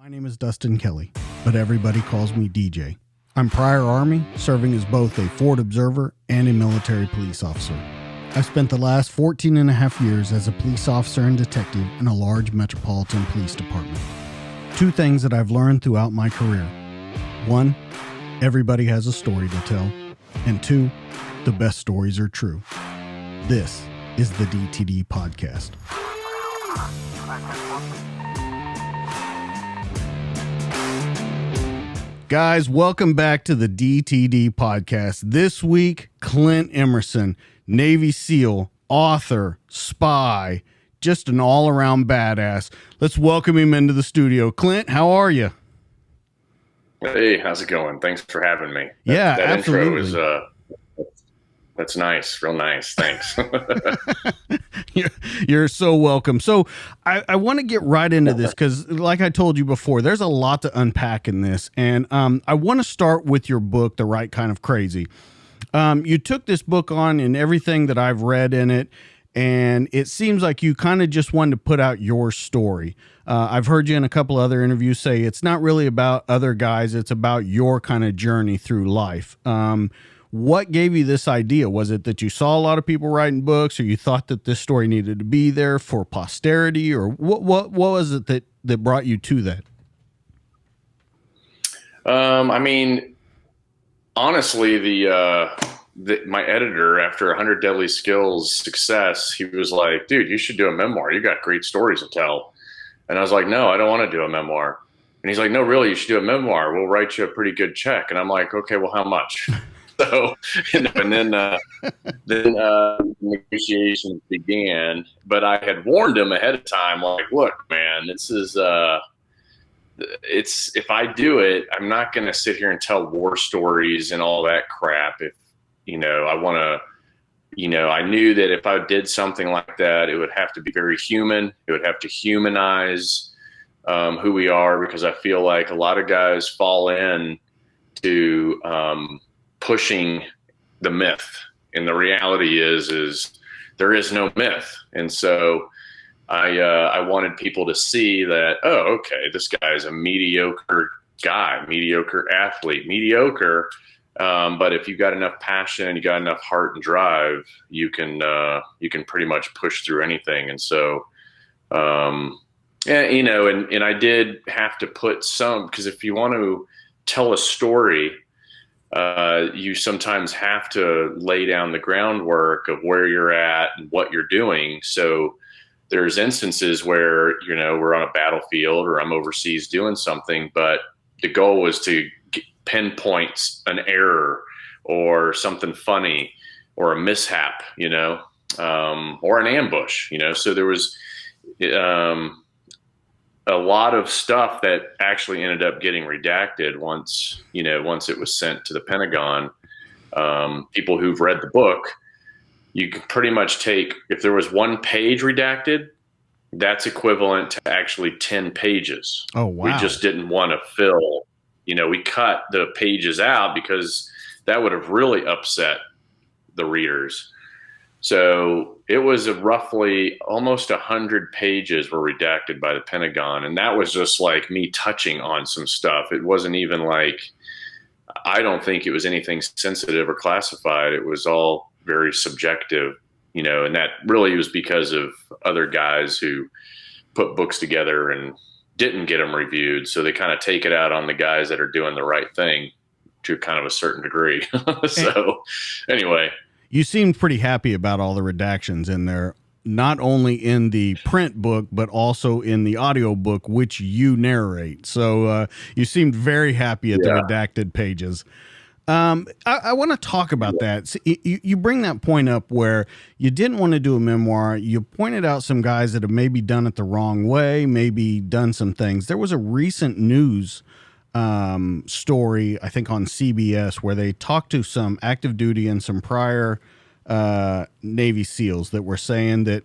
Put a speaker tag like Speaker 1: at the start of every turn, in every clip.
Speaker 1: My name is Dustin Kelly, but everybody calls me DJ. I'm prior Army, serving as both a Ford observer and a military police officer. I've spent the last 14 and a half years as a police officer and detective in a large metropolitan police department. Two things that I've learned throughout my career. One, everybody has a story to tell. And two, the best stories are true. This is the DTD Podcast. Guys, welcome back to the DTD Podcast. This week, Clint Emerson, Navy SEAL, author, spy, just an all-around badass. Let's welcome him into the studio. Clint, how are you?
Speaker 2: Hey, how's it going? Thanks for having me.
Speaker 1: That
Speaker 2: absolutely. Intro is that's nice, real nice. Thanks.
Speaker 1: You're so welcome. So I want to get right into this because, like I told you before, there's a lot to unpack in this, and I want to start with your book, The Right Kind of Crazy. You took this book on and everything that I've read in it, and it seems like you kind of just wanted to put out your story. I've heard you in a couple other interviews say it's not really about other guys, it's about your kind of journey through life. What gave you this idea? Was it that you saw a lot of people writing books, or you thought that this story needed to be there for posterity, or what was it that brought you to that?
Speaker 2: I mean, honestly, my editor, after 100 Deadly Skills success, he was like, dude, you should do a memoir. You got great stories to tell. And I was like, no, I don't want to do a memoir. And he's like, no, really, you should do a memoir. We'll write you a pretty good check. And I'm like, okay, well, how much? So, and then negotiations began, but I had warned him ahead of time, like, look, man, this is, if I do it, I'm not going to sit here and tell war stories and all that crap. If, I want to, I knew that if I did something like that, it would have to be very human. It would have to humanize who we are, because I feel like a lot of guys fall in to pushing the myth, and the reality is there is no myth. And so I wanted people to see that, oh, okay, this guy is a mediocre guy, mediocre athlete, mediocre. But if you got enough passion and you got enough heart and drive, you can pretty much push through anything. And so, and I did have to put some, because if you want to tell a story, you sometimes have to lay down the groundwork of where you're at and what you're doing. So there's instances where, we're on a battlefield or I'm overseas doing something, but the goal was to pinpoint an error or something funny or a mishap, or an ambush, so there was a lot of stuff that actually ended up getting redacted once it was sent to the Pentagon. People who've read the book, you can pretty much take, if there was one page redacted, that's equivalent to actually 10 pages.
Speaker 1: Oh, wow.
Speaker 2: We just didn't want to fill, we cut the pages out because that would have really upset the readers. So it was roughly almost 100 pages were redacted by the Pentagon. And that was just like me touching on some stuff. It wasn't even like, I don't think it was anything sensitive or classified. It was all very subjective, and that really was because of other guys who put books together and didn't get them reviewed. So they kind of take it out on the guys that are doing the right thing to kind of a certain degree. So anyway.
Speaker 1: You seemed pretty happy about all the redactions in there, not only in the print book, but also in the audio book, which you narrate. So you seemed very happy at the redacted pages. I want to talk about that. So you bring that point up where you didn't want to do a memoir. You pointed out some guys that have maybe done it the wrong way, maybe done some things. There was a recent news story, I think on CBS, where they talked to some active duty and some prior Navy SEALs that were saying that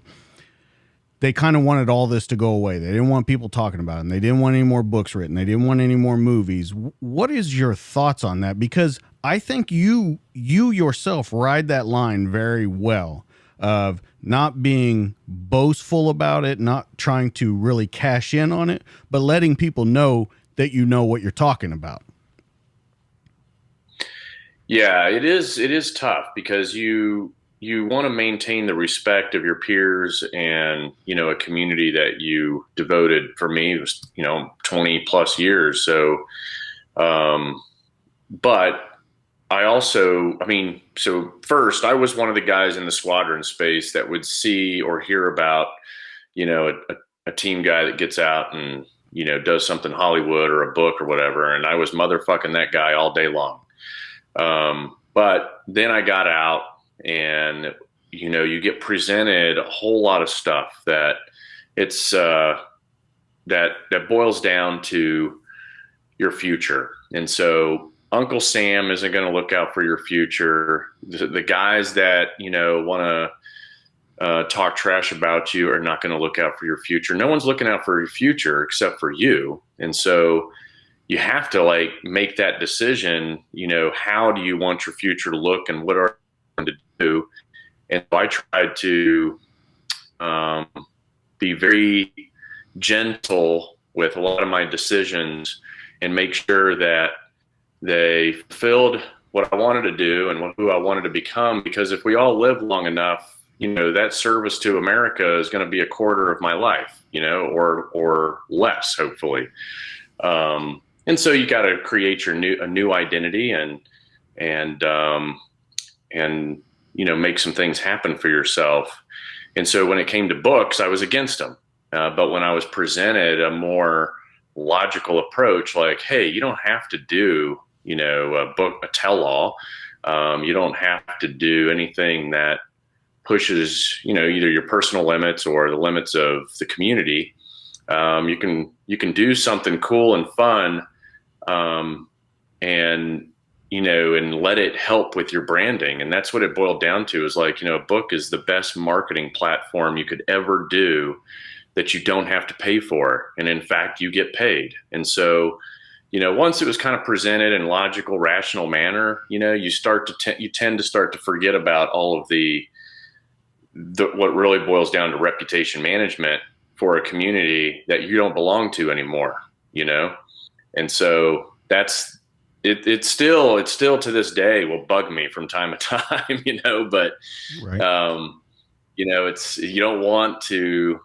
Speaker 1: they kind of wanted all this to go away. They didn't want people talking about it, and they didn't want any more books written. They didn't want any more movies. What is your thoughts on that? Because I think you yourself ride that line very well. of not being boastful about it, not trying to really cash in on it, but letting people know that you know what you're talking about.
Speaker 2: Yeah, it is. It is tough because you want to maintain the respect of your peers and, you know, a community that you devoted. For me, it was, you know, 20 plus years. So, but I also, I mean, so first, I was one of the guys in the squadron space that would see or hear about, you know, a team guy that gets out and, you know, does something Hollywood or a book or whatever. And I was motherfucking that guy all day long. But then I got out and, you know, you get presented a whole lot of stuff that it's, that boils down to your future. And so Uncle Sam isn't going to look out for your future. The guys that, you know, want to talk trash about you are not going to look out for your future. No one's looking out for your future except for you. And so you have to like make that decision, you know, how do you want your future to look and what are you going to do? And so I tried to be very gentle with a lot of my decisions and make sure that they fulfilled what I wanted to do and who I wanted to become. Because if we all live long enough, you know, that service to America is going to be a quarter of my life, you know, or less, hopefully. And so you got to create a new identity and you know, make some things happen for yourself. And so when it came to books, I was against them. But when I was presented a more logical approach, like, hey, you don't have to do, you know, a tell-all. You don't have to do anything that pushes, you know, either your personal limits or the limits of the community. You can do something cool and fun, and, you know, and let it help with your branding. And that's what it boiled down to, is like, you know, a book is the best marketing platform you could ever do that you don't have to pay for. And in fact, you get paid. And so, you know, once it was kind of presented in logical, rational manner, you know, you tend to start to forget about all of the what really boils down to reputation management for a community that you don't belong to anymore, you know? And so that's, it's still to this day will bug me from time to time, you know, but,
Speaker 1: Right.
Speaker 2: you know, you don't want to,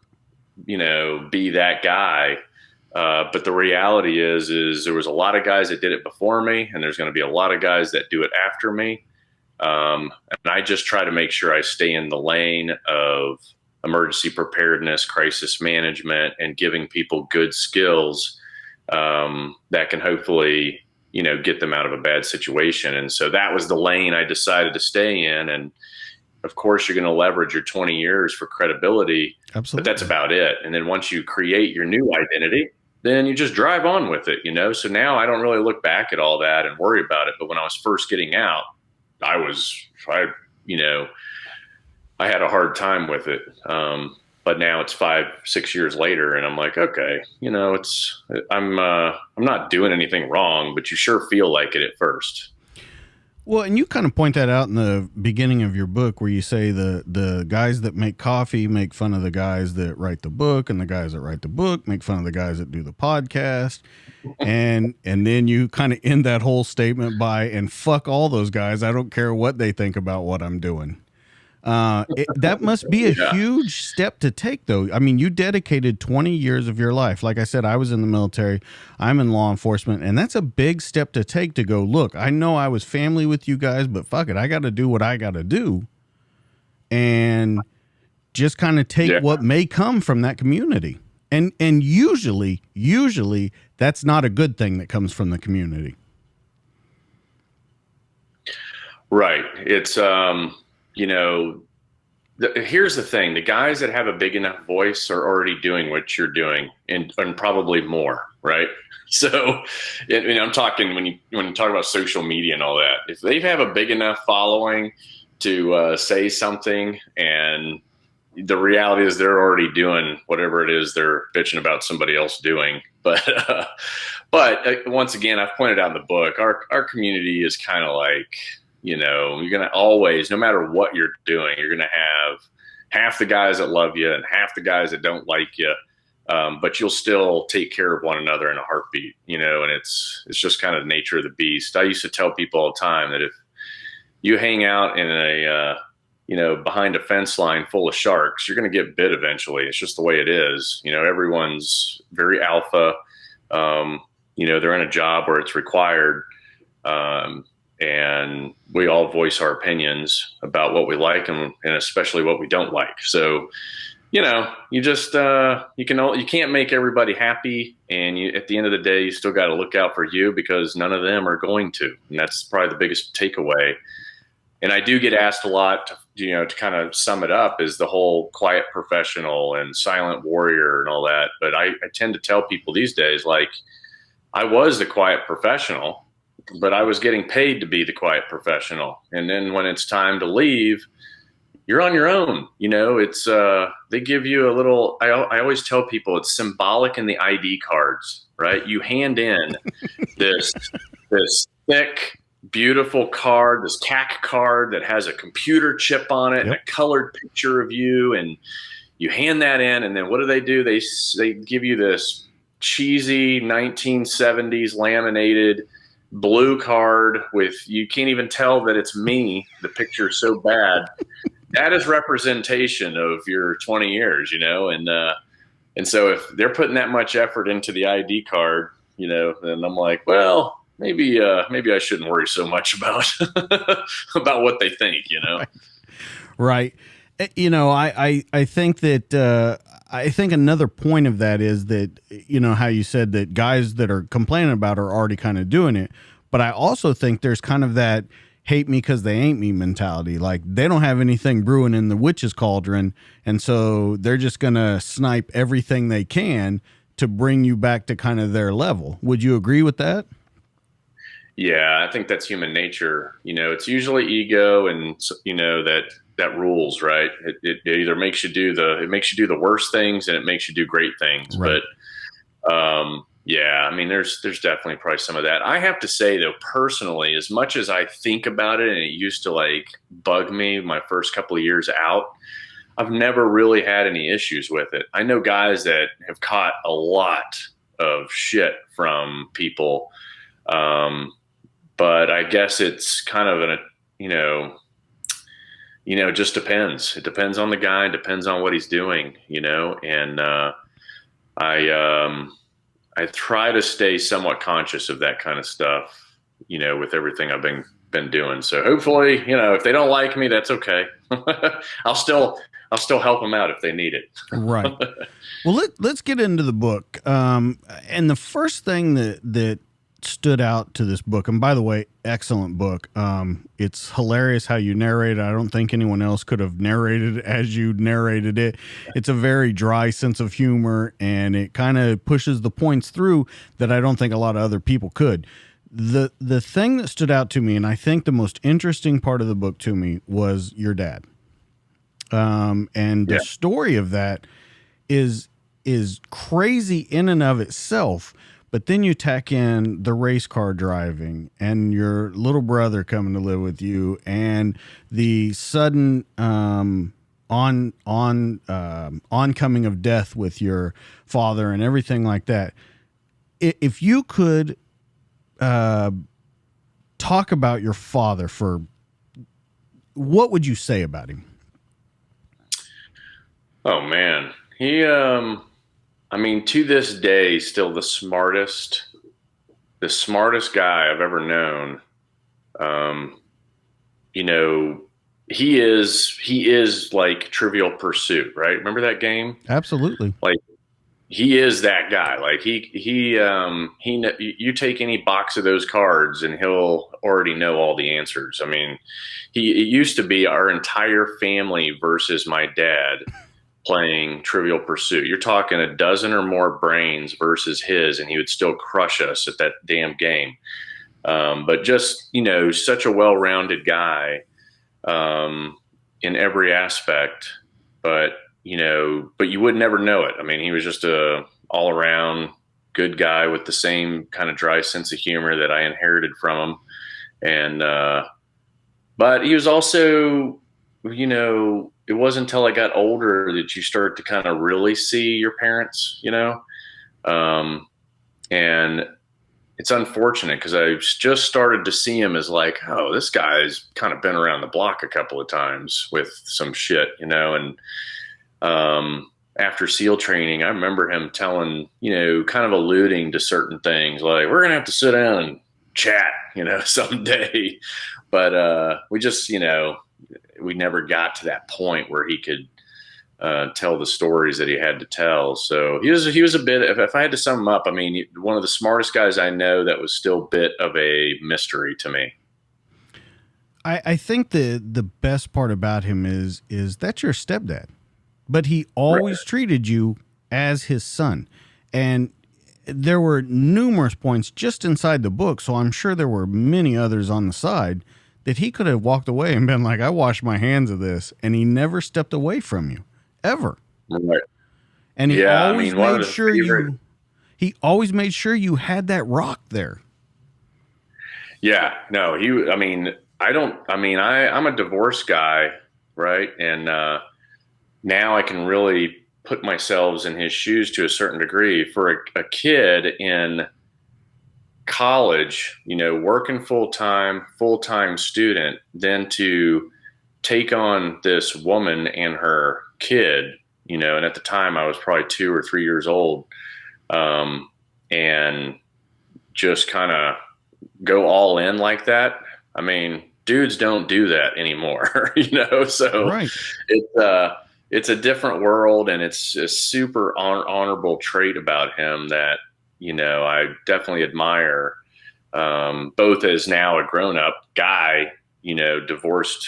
Speaker 2: you know, be that guy. But the reality is there was a lot of guys that did it before me, and there's going to be a lot of guys that do it after me. And I just try to make sure I stay in the lane of emergency preparedness, crisis management, and giving people good skills that can hopefully, you know, get them out of a bad situation. And so that was the lane I decided to stay in. And of course, you're going to leverage your 20 years for credibility.
Speaker 1: Absolutely.
Speaker 2: But that's about it. And then once you create your new identity, then you just drive on with it, you know? So now I don't really look back at all that and worry about it. But when I was first getting out, you know, I had a hard time with it. But now it's 5-6 years later, and I'm like, okay, you know, I'm not doing anything wrong, but you sure feel like it at first.
Speaker 1: Well, and you kind of point that out in the beginning of your book, where you say the guys that make coffee make fun of the guys that write the book, and the guys that write the book make fun of the guys that do the podcast. And then you kind of end that whole statement by, and fuck all those guys. I don't care what they think about what I'm doing. That must be a huge step to take, though. I mean, you dedicated 20 years of your life. Like I said, I was in the military, I'm in law enforcement, and that's a big step to take, to go, look, I know I was family with you guys, but fuck it, I got to do what I got to do, and just kind of take what may come from that community. And usually that's not a good thing that comes from the community.
Speaker 2: Right. It's, you know, here's the thing. The guys that have a big enough voice are already doing what you're doing, and probably more, right? So, I'm talking when you talk about social media and all that, if they have a big enough following to say something, and the reality is they're already doing whatever it is they're bitching about somebody else doing. But once again, I've pointed out in the book, our community is kind of like, You're going to always, no matter what you're doing, you're going to have half the guys that love you and half the guys that don't like you. But you'll still take care of one another in a heartbeat, and it's just kind of the nature of the beast. I used to tell people all the time that if you hang out in behind a fence line full of sharks, you're going to get bit eventually. It's just the way it is. Everyone's very alpha. They're in a job where it's required. And we all voice our opinions about what we like and especially what we don't like. So, you just, you can't make everybody happy. And at the end of the day, you still got to look out for you because none of them are going to. And that's probably the biggest takeaway. And I do get asked a lot, to kind of sum it up, is the whole quiet professional and silent warrior and all that. But I tend to tell people these days, like, I was the quiet professional, but I was getting paid to be the quiet professional. And then when it's time to leave, you're on your own. It's they give you a little. I always tell people it's symbolic in the ID cards, right? You hand in this thick, beautiful card, this CAC card that has a computer chip on it and a colored picture of you, and you hand that in, and then what do? They give you this cheesy 1970s laminated blue card with, you can't even tell that it's me. The picture is so bad. That is representation of your 20 years, and so if they're putting that much effort into the ID card, then I'm like, well, maybe I shouldn't worry so much about about what they think,
Speaker 1: Right. I think that I think another point of that is that, how you said that guys that are complaining about are already kind of doing it. But I also think there's kind of that hate me because they ain't me mentality. Like, they don't have anything brewing in the witch's cauldron. And so they're just going to snipe everything they can to bring you back to kind of their level. Would you agree with that?
Speaker 2: Yeah, I think that's human nature. It's usually ego and, that rules, right? It either makes you do the worst things and it makes you do great things.
Speaker 1: Right.
Speaker 2: But, yeah, I mean, there's definitely probably some of that. I have to say, though, personally, as much as I think about it and it used to like bug me my first couple of years out, I've never really had any issues with it. I know guys that have caught a lot of shit from people. But I guess it's kind of it just depends. It depends on the guy, it depends on what he's doing, and I try to stay somewhat conscious of that kind of stuff, with everything I've been doing. So hopefully, if they don't like me, that's okay. I'll still help them out if they need it.
Speaker 1: Right. Well, let's get into the book. And the first thing that stood out to this book, and by the way, excellent book. It's hilarious how you narrate it. I don't think anyone else could have narrated it as you narrated it. It's a very dry sense of humor, and it kind of pushes the points through that I don't think a lot of other people could. The thing that stood out to me, and I think the most interesting part of the book to me, was your dad. And the story of that is crazy in and of itself. But then you tack in the race car driving and your little brother coming to live with you and the sudden oncoming of death with your father and everything like that. If you could talk about your father what would you say about him?
Speaker 2: Oh, man. He, I mean, to this day, still the smartest guy I've ever known. He is like Trivial Pursuit, right? Remember that game?
Speaker 1: Absolutely.
Speaker 2: Like, he is that guy. Like you take any box of those cards and he'll already know all the answers. I mean, it used to be our entire family versus my dad playing Trivial Pursuit. You're talking a dozen or more brains versus his, and he would still crush us at that damn game. But just, such a well-rounded guy in every aspect. But you would never know it. I mean, he was just a all-around good guy with the same kind of dry sense of humor that I inherited from him. And but he was also, it wasn't until I got older that you start to kind of really see your parents, um, and it's unfortunate because I just started to see him as like, oh, this guy's kind of been around the block a couple of times with some shit, and after SEAL training, I remember him telling, kind of alluding to certain things like, we're going to have to sit down and chat, someday. But we just, we never got to that point where he could tell the stories that he had to tell. So he was a bit, if I had to sum him up, I mean, one of the smartest guys I know that was still a bit of a mystery to me.
Speaker 1: I think the best part about him is that's your stepdad, but he always treated you as his son. And there were numerous points just inside the book, so I'm sure there were many others on the side that he could have walked away and been like, I washed my hands of this, and he never stepped away from you, ever.
Speaker 2: Right.
Speaker 1: And he always made sure he always made sure you had that rock there.
Speaker 2: Yeah, no, I'm a divorced guy, right? And now I can really put myself in his shoes to a certain degree. For a kid in college, working full time student, then to take on this woman and her kid, and at the time I was probably 2 or 3 years old, and just kind of go all in like that. I mean, dudes don't do that anymore, so
Speaker 1: right.
Speaker 2: It's a different world, and it's a super honorable trait about him that, I definitely admire, both as now a grown up guy, divorced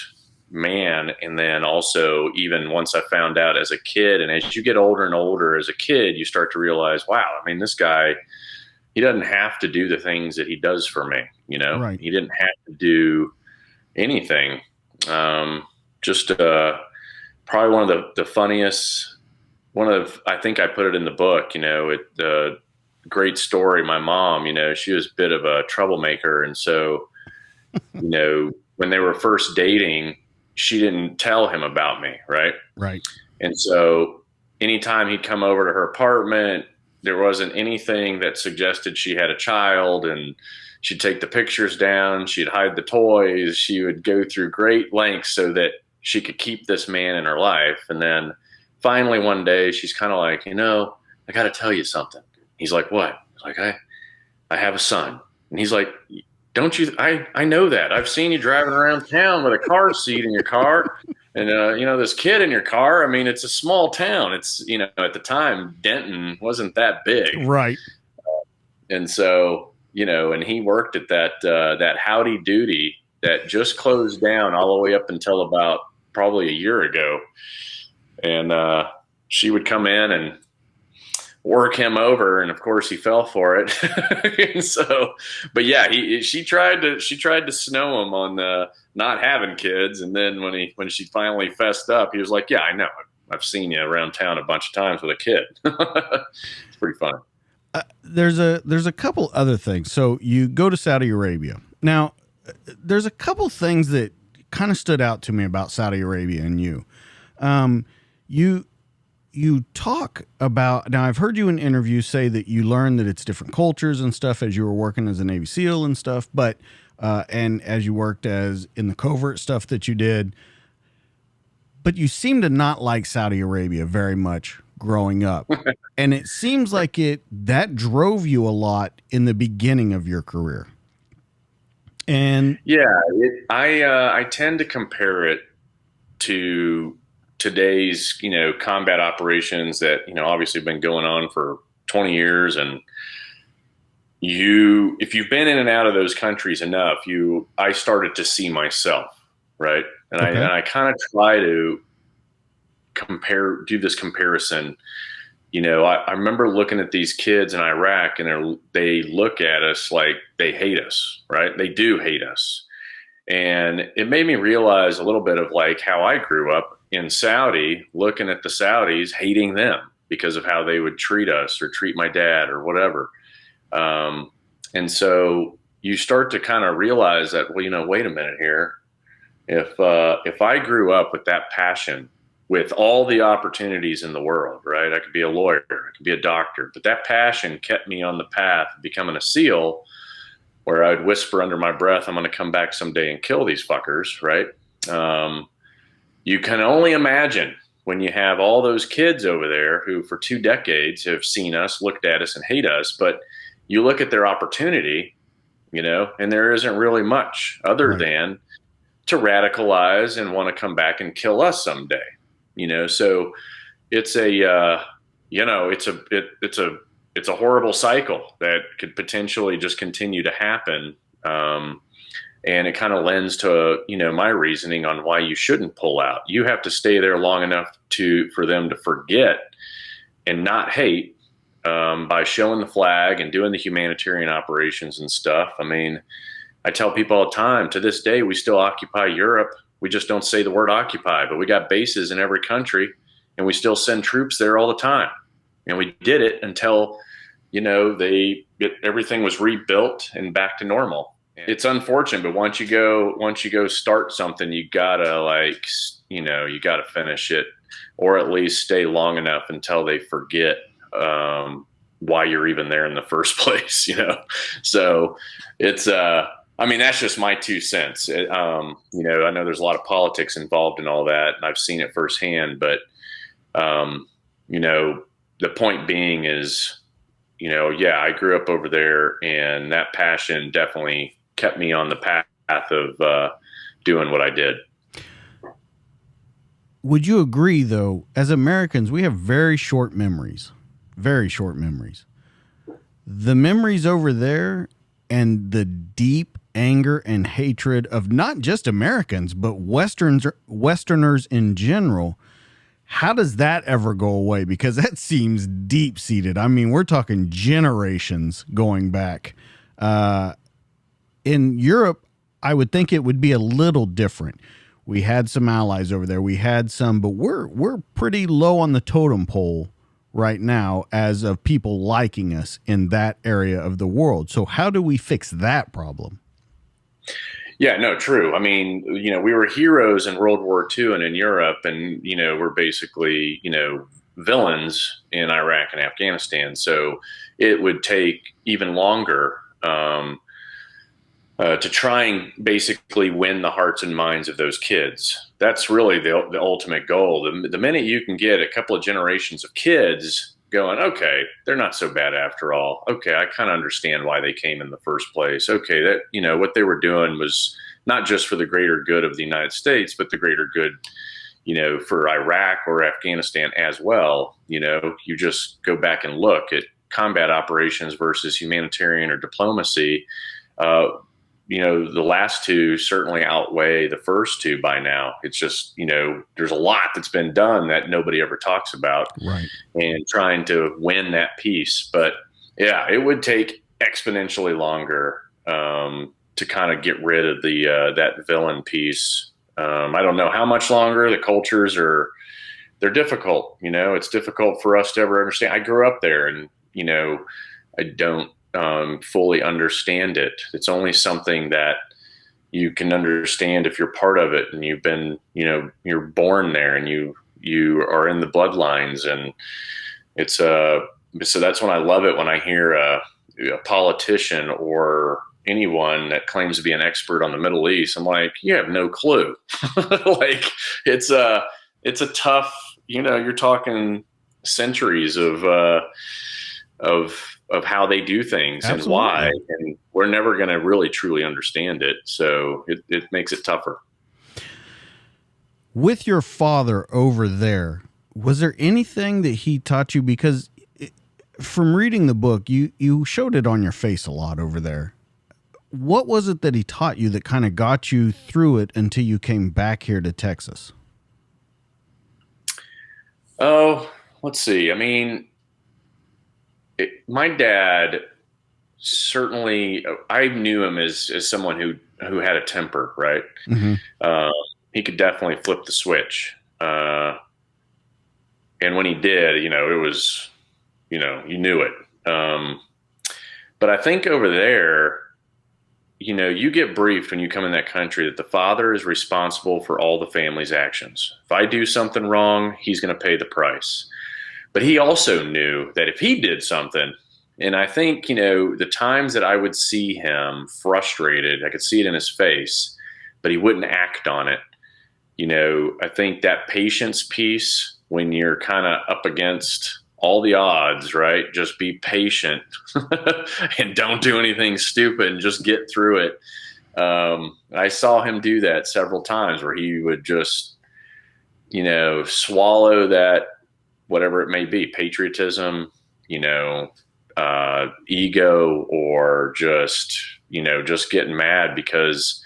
Speaker 2: man. And then also, even once I found out as a kid, and as you get older and older as a kid, you start to realize, wow, I mean, this guy, he doesn't have to do the things that he does for me.
Speaker 1: Right.
Speaker 2: He didn't have to do anything. Just probably one of the funniest, I think I put it in the book, great story. My mom, she was a bit of a troublemaker. And so, when they were first dating, she didn't tell him about me. Right.
Speaker 1: Right.
Speaker 2: And so anytime he'd come over to her apartment, there wasn't anything that suggested she had a child, and she'd take the pictures down. She'd hide the toys. She would go through great lengths so that she could keep this man in her life. And then finally one day she's kind of like, I got to tell you something. He's like, what? He's like, I have a son. And he's like, don't you, I know that. I've seen you driving around town with a car seat in your car. And, this kid in your car, I mean, it's a small town. It's, at the time, Denton wasn't that big.
Speaker 1: Right.
Speaker 2: And so, and he worked at that Howdy Doody that just closed down all the way up until about probably a year ago. And she would come in and work him over, and of course he fell for it. And so, but yeah, she tried to snow him on not having kids. And then when she finally fessed up, he was like, yeah, I know, I've seen you around town a bunch of times with a kid. It's pretty funny.
Speaker 1: There's a couple other things. So you go to Saudi Arabia. Now, there's a couple things that kind of stood out to me about Saudi Arabia and you. You talk about, now I've heard you in interviews say that you learned that it's different cultures and stuff as you were working as a Navy SEAL and stuff, but and as you worked as in the covert stuff that you did, but you seem to not like Saudi Arabia very much growing up. And it seems like that drove you a lot in the beginning of your career. And
Speaker 2: yeah, I tend to compare it to today's, combat operations that, obviously have been going on for 20 years. And if you've been in and out of those countries enough, I started to see myself. Right. And
Speaker 1: okay.
Speaker 2: I kind of try to do this comparison. I remember looking at these kids in Iraq, and they look at us like they hate us, right? They do hate us. And it made me realize a little bit of like how I grew up in Saudi, looking at the Saudis, hating them because of how they would treat us or treat my dad or whatever. And so you start to kind of realize that, well, wait a minute here. If I grew up with that passion, with all the opportunities in the world, right? I could be a lawyer, I could be a doctor, but that passion kept me on the path of becoming a SEAL, where I'd whisper under my breath, I'm going to come back someday and kill these fuckers, right? You can only imagine when you have all those kids over there who for 2 decades have seen us, looked at us, and hate us, but you look at their opportunity, and there isn't really much other than to radicalize and want to come back and kill us someday, so it's it's a horrible cycle that could potentially just continue to happen. And it kind of lends to, my reasoning on why you shouldn't pull out. You have to stay there long enough for them to forget and not hate, by showing the flag and doing the humanitarian operations and stuff. I mean, I tell people all the time, to this day, we still occupy Europe. We just don't say the word occupy, but we got bases in every country and we still send troops there all the time. And we did it until, everything was rebuilt and back to normal. It's unfortunate, but once you go start something, you gotta you gotta finish it, or at least stay long enough until they forget why you're even there in the first place. So it's that's just my 2 cents. I know there's a lot of politics involved in all that, and I've seen it firsthand. But the point being is, I grew up over there, and that passion definitely kept me on the path of doing what I did.
Speaker 1: Would you agree, though, as Americans, we have very short memories, the memories over there and the deep anger and hatred of not just Americans, but Westerners in general. How does that ever go away? Because that seems deep-seated. I mean, we're talking generations going back. In Europe, I would think it would be a little different. We had some allies over there. We had some, but we're pretty low on the totem pole right now as of people liking us in that area of the world. So how do we fix that problem?
Speaker 2: Yeah, no, true. I mean, we were heroes in World War II and in Europe, and, we're basically, villains in Iraq and Afghanistan. So it would take even longer to try and basically win the hearts and minds of those kids. That's really the ultimate goal. The minute you can get a couple of generations of kids going, okay, they're not so bad after all. Okay, I kind of understand why they came in the first place. Okay, that what they were doing was not just for the greater good of the United States, but the greater good, for Iraq or Afghanistan as well. You just go back and look at combat operations versus humanitarian or diplomacy. The last 2 certainly outweigh the first 2 by now. It's just, there's a lot that's been done that nobody ever talks about,
Speaker 1: right? And
Speaker 2: trying to win that piece. But yeah, it would take exponentially longer to kind of get rid of that villain piece. I don't know how much longer. The cultures they're difficult. It's difficult for us to ever understand. I grew up there, and I don't fully understand it. It's only something that you can understand if you're part of it, and you've been, you're born there, and you are in the bloodlines, and it's so that's when I love it when I hear a politician or anyone that claims to be an expert on the Middle East. I'm like, you have no clue. Like it's a tough, you're talking centuries of how they do things. Absolutely. And why, and we're never going to really truly understand it. So it makes it tougher.
Speaker 1: With your father over there, was there anything that he taught you? Because from reading the book, you showed it on your face a lot over there. What was it that he taught you that kind of got you through it until you came back here to Texas?
Speaker 2: Oh, let's see. I mean, my dad certainly, I knew him as someone who had a temper, right? Mm-hmm. He could definitely flip the switch. And when he did, it was, you knew it. But I think over there, you get briefed when you come in that country that the father is responsible for all the family's actions. If I do something wrong, he's going to pay the price. But he also knew that if he did something, and I think, the times that I would see him frustrated, I could see it in his face, but he wouldn't act on it. I think that patience piece, when you're kind of up against all the odds, right? Just be patient and don't do anything stupid and just get through it. I saw him do that several times where he would just, swallow that, whatever it may be, patriotism, ego, or just getting mad because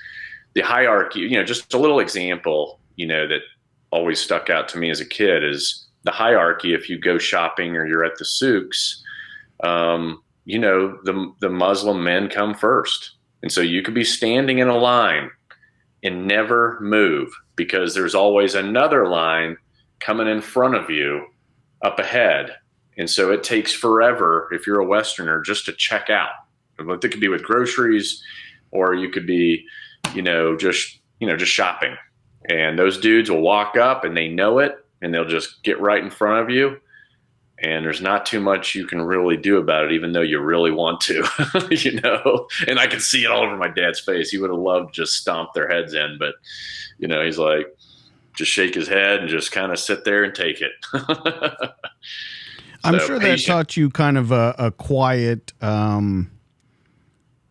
Speaker 2: the hierarchy, just a little example, that always stuck out to me as a kid is the hierarchy. If you go shopping or you're at the souks, the Muslim men come first. And so you could be standing in a line and never move because there's always another line coming in front of you up ahead. And so it takes forever if you're a Westerner just to check out. It could be with groceries, or you could be, just shopping. And those dudes will walk up and they know it, and they'll just get right in front of you. And there's not too much you can really do about it, even though you really want to, and I can see it all over my dad's face. He would have loved to just stomp their heads in, but he's like, just shake his head and just kind of sit there and take it.
Speaker 1: I'm sure that taught you kind of a quiet, kind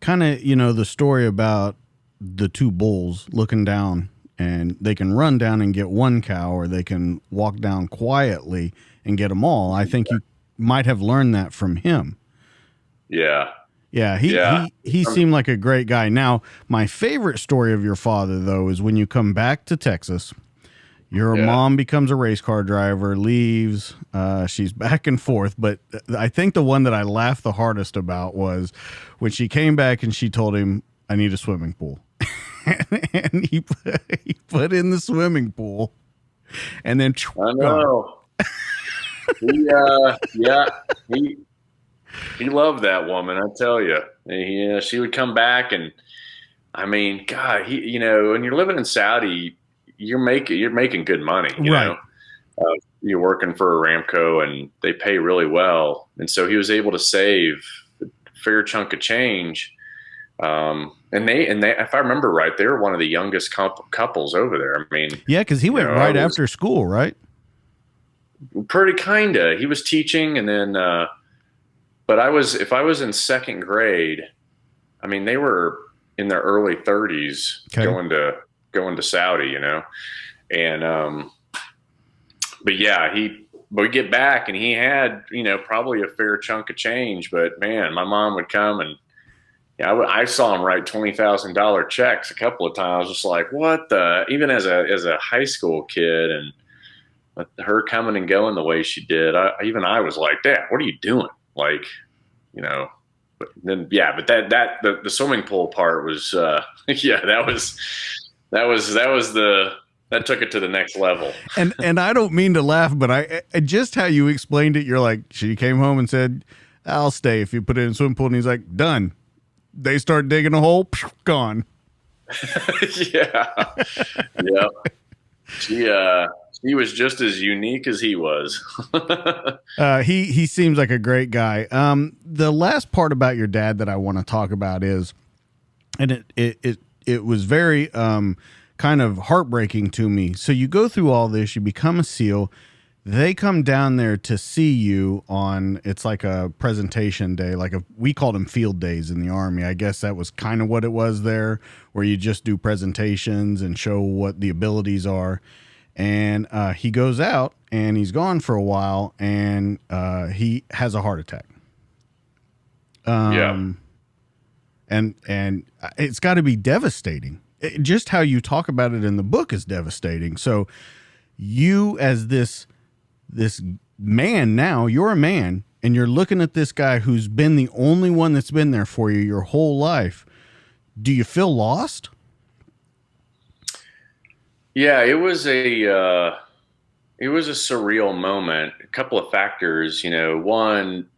Speaker 1: of, the story about the two bulls looking down, and they can run down and get one cow, or they can walk down quietly and get them all. I think you might have learned that from him.
Speaker 2: Yeah.
Speaker 1: Yeah. He seemed like a great guy. Now, my favorite story of your father, though, is when you come back to Texas. Your mom becomes a race car driver, leaves. She's back and forth. But I think the one that I laughed the hardest about was when she came back and she told him, I need a swimming pool. And he put in the swimming pool. And then
Speaker 2: I know. He loved that woman, I tell you. She would come back, and I mean, God, when you're living in Saudi, you're making good money,
Speaker 1: right?
Speaker 2: You're working for Aramco, and they pay really well, and so he was able to save a fair chunk of change. And they, if I remember right, they were one of the youngest couples over there. I mean,
Speaker 1: yeah, because he went right after school, right?
Speaker 2: Pretty kinda. He was teaching, and then, but if I was in second grade, I mean, they were in their early 30s, going to Saudi, and but yeah, we get back, and he had probably a fair chunk of change, but man, my mom would come, and I saw him write $20,000 checks a couple of times. Just like, what the? Even as a high school kid, and her coming and going the way she did, I was like, Dad, what are you doing? Like, But then, but the swimming pool part was, that took it to the next level.
Speaker 1: And I don't mean to laugh, but I just how you explained it, you're like, she came home and said, I'll stay if you put it in a swimming pool. And he's like, done. They start digging a hole, gone.
Speaker 2: Yeah. She was just as unique as he was.
Speaker 1: He seems like a great guy. The last part about your dad that I want to talk about is, and it was very kind of heartbreaking to me. So you go through all this, you become a SEAL. They come down there to see you on, it's like a presentation day, we called them field days in the Army. I guess that was kind of what it was there, where you just do presentations and show what the abilities are. And he goes out, and he's gone for a while, and he has a heart attack. And it's got to be devastating. Just how you talk about it in the book is devastating. So you, as this man, now you're a man, and you're looking at this guy who's been the only one that's been there for you your whole life. Do you feel lost?
Speaker 2: Yeah, it was a surreal moment. A couple of factors, one,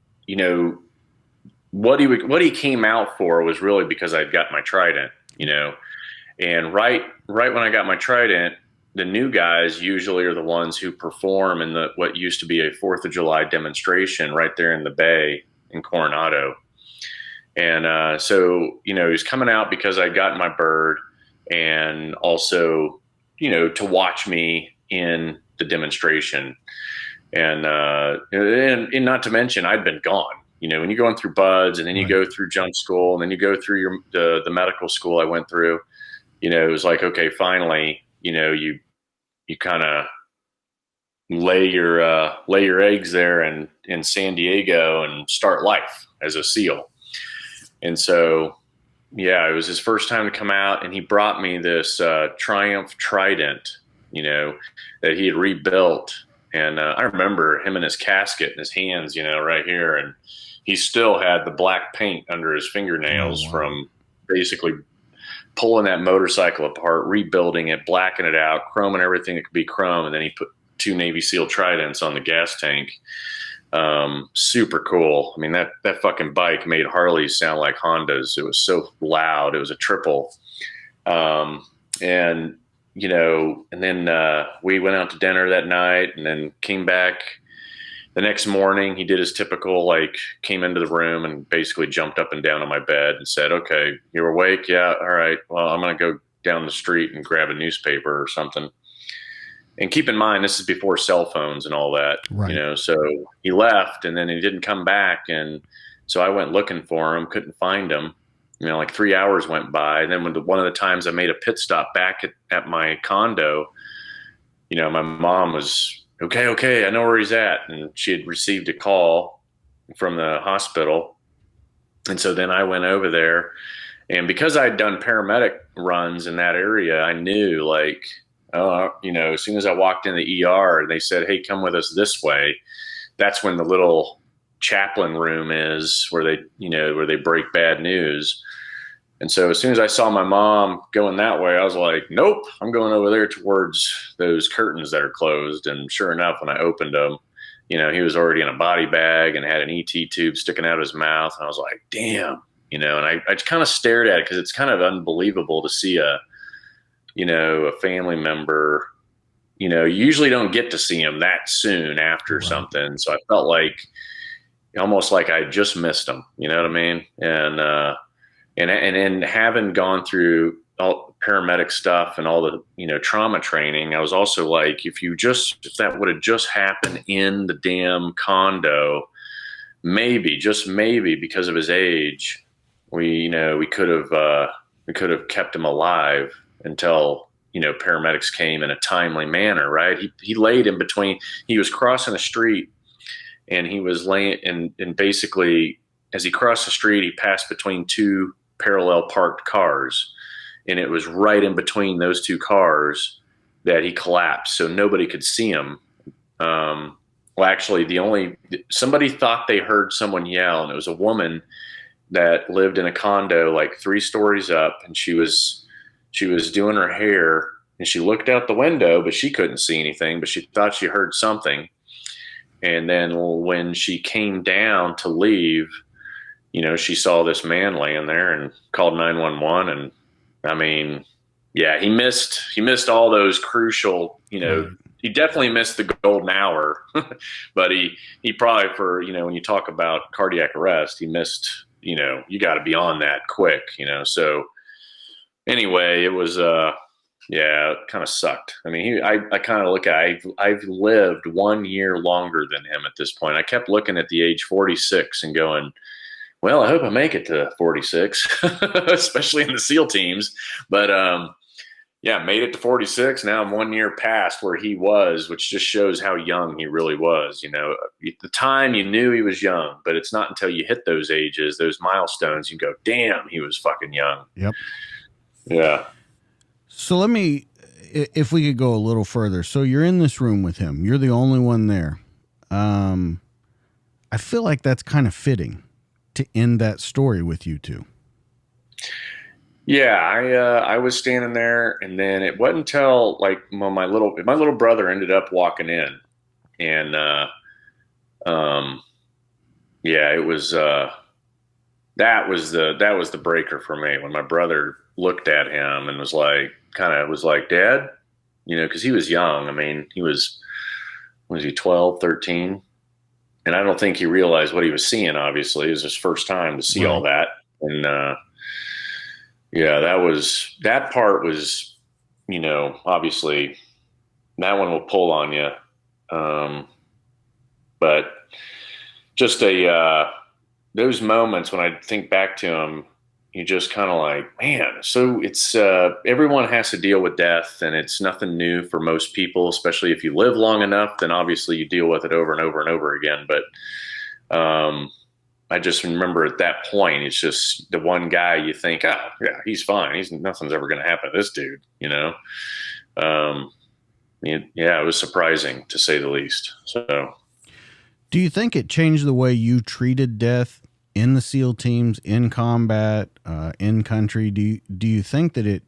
Speaker 2: what he came out for was really because I'd got my trident, you know. And right when I got my trident, the new guys usually are the ones who perform in the what used to be a 4th of July demonstration right there in the bay in Coronado. And so, you know, he was coming out because I'd gotten my bird, and also, you know, to watch me in the demonstration. And not to mention, I'd been gone. You know, when you're going through buds, and then you
Speaker 1: Right.
Speaker 2: go through jump school, and then you go through the medical school I went through. You know, it was like, okay, finally, you know, you kind of lay your eggs there in San Diego and start life as a SEAL. And so, yeah, it was his first time to come out, and he brought me this Triumph Trident, you know, that he had rebuilt. And I remember him in his casket in his hands, you know, right here, and he still had the black paint under his
Speaker 1: Oh,
Speaker 2: fingernails
Speaker 1: wow.
Speaker 2: from basically pulling that motorcycle apart, rebuilding it, blacking it out, chroming everything that could be chrome, and then he put 2 Navy SEAL Tridents on the gas tank. Super cool. I mean, that fucking bike made Harleys sound like Hondas. It was so loud. It was a triple. And you know, and then we went out to dinner that night, and then came back the next morning. He did his typical, like, came into the room and basically jumped up and down on my bed and said, "Okay, you're awake? Yeah, all right. Well, I'm gonna go down the street and grab a newspaper or something." And keep in mind, this is before cell phones and all that, you
Speaker 1: Right.
Speaker 2: know. So he left, and then he didn't come back, and so I went looking for him, couldn't find him. You know, like 3 hours went by, and then one of the times I made a pit stop back at my condo, you know, my mom was okay, I know where he's at, and she had received a call from the hospital, and so then I went over there, and because I'd done paramedic runs in that area, I knew, like, oh, you know, as soon as I walked in the ER and they said, "Hey, come with us this way," that's when the little chaplain room is where they, you know, where they break bad news. And so as soon as I saw my mom going that way, I was like, "Nope, I'm going over there towards those curtains that are closed." And sure enough, when I opened them, you know, he was already in a body bag and had an ET tube sticking out of his mouth. And I was like, "Damn." You know, and I just kind of stared at it because it's kind of unbelievable to see you know, a family member. You know, you usually don't get to see him that soon after
Speaker 1: Right.
Speaker 2: something. So I felt like almost like I just missed him. You know what I mean? And then having gone through all paramedic stuff and all the, you know, trauma training, I was also like, if that would have just happened in the damn condo, maybe, just maybe, because of his age, we could have kept him alive until, you know, paramedics came in a timely manner, right? He laid in between. He was crossing the street, and he was laying, and basically, as he crossed the street, he passed between two parallel parked cars, and it was right in between those two cars that he collapsed, so nobody could see him. Well, actually, the only somebody thought they heard someone yell, and it was a woman that lived in a condo like 3 stories up, and she was doing her hair, and she looked out the window, but she couldn't see anything, but she thought she heard something. And then when she came down to leave, you know, she saw this man laying there and called 911. And I mean, yeah, he missed all those crucial, you know,
Speaker 1: Right.
Speaker 2: he definitely missed the golden hour, but he probably, for, you know, when you talk about cardiac arrest, he missed, you know, you got to be on that quick, you know. So anyway, it was, yeah, it kind of sucked. I mean, I kind of look at, I've lived 1 year longer than him at this point. I kept looking at the age 46 and going, well, I hope I make it to 46, especially in the SEAL teams. But yeah, made it to 46. Now I'm 1 year past where he was, which just shows how young he really was. You know, at the time you knew he was young, but it's not until you hit those ages, those milestones, you go, damn, he was fucking young.
Speaker 1: Yep.
Speaker 2: Yeah.
Speaker 1: So let me, if we could go a little further. So you're in this room with him. You're the only one there. Um, I feel like that's kind of fitting to end that story with you two.
Speaker 2: Yeah, I was standing there, and then it wasn't until like my little brother ended up walking in, and um, yeah, it was. that was the breaker for me when my brother looked at him and was like, Dad, because he was young. I mean, was he 12, 13? And I don't think he realized what he was seeing. Obviously, it was his first time to see all
Speaker 1: Right.
Speaker 2: that. And yeah, that part was, obviously that one will pull on you. But just those moments when I think back to them, you just kind of like, man, so it's everyone has to deal with death, and it's nothing new for most people, especially if you live long enough, then obviously you deal with it over and over and over again. But I just remember at that point, it's just the one guy you think, oh yeah, he's fine. Nothing's ever going to happen to this dude, Yeah, it was surprising to say the least. So,
Speaker 1: Do you think it changed the way you treated death in the SEAL teams, in combat, in country? Do you think that it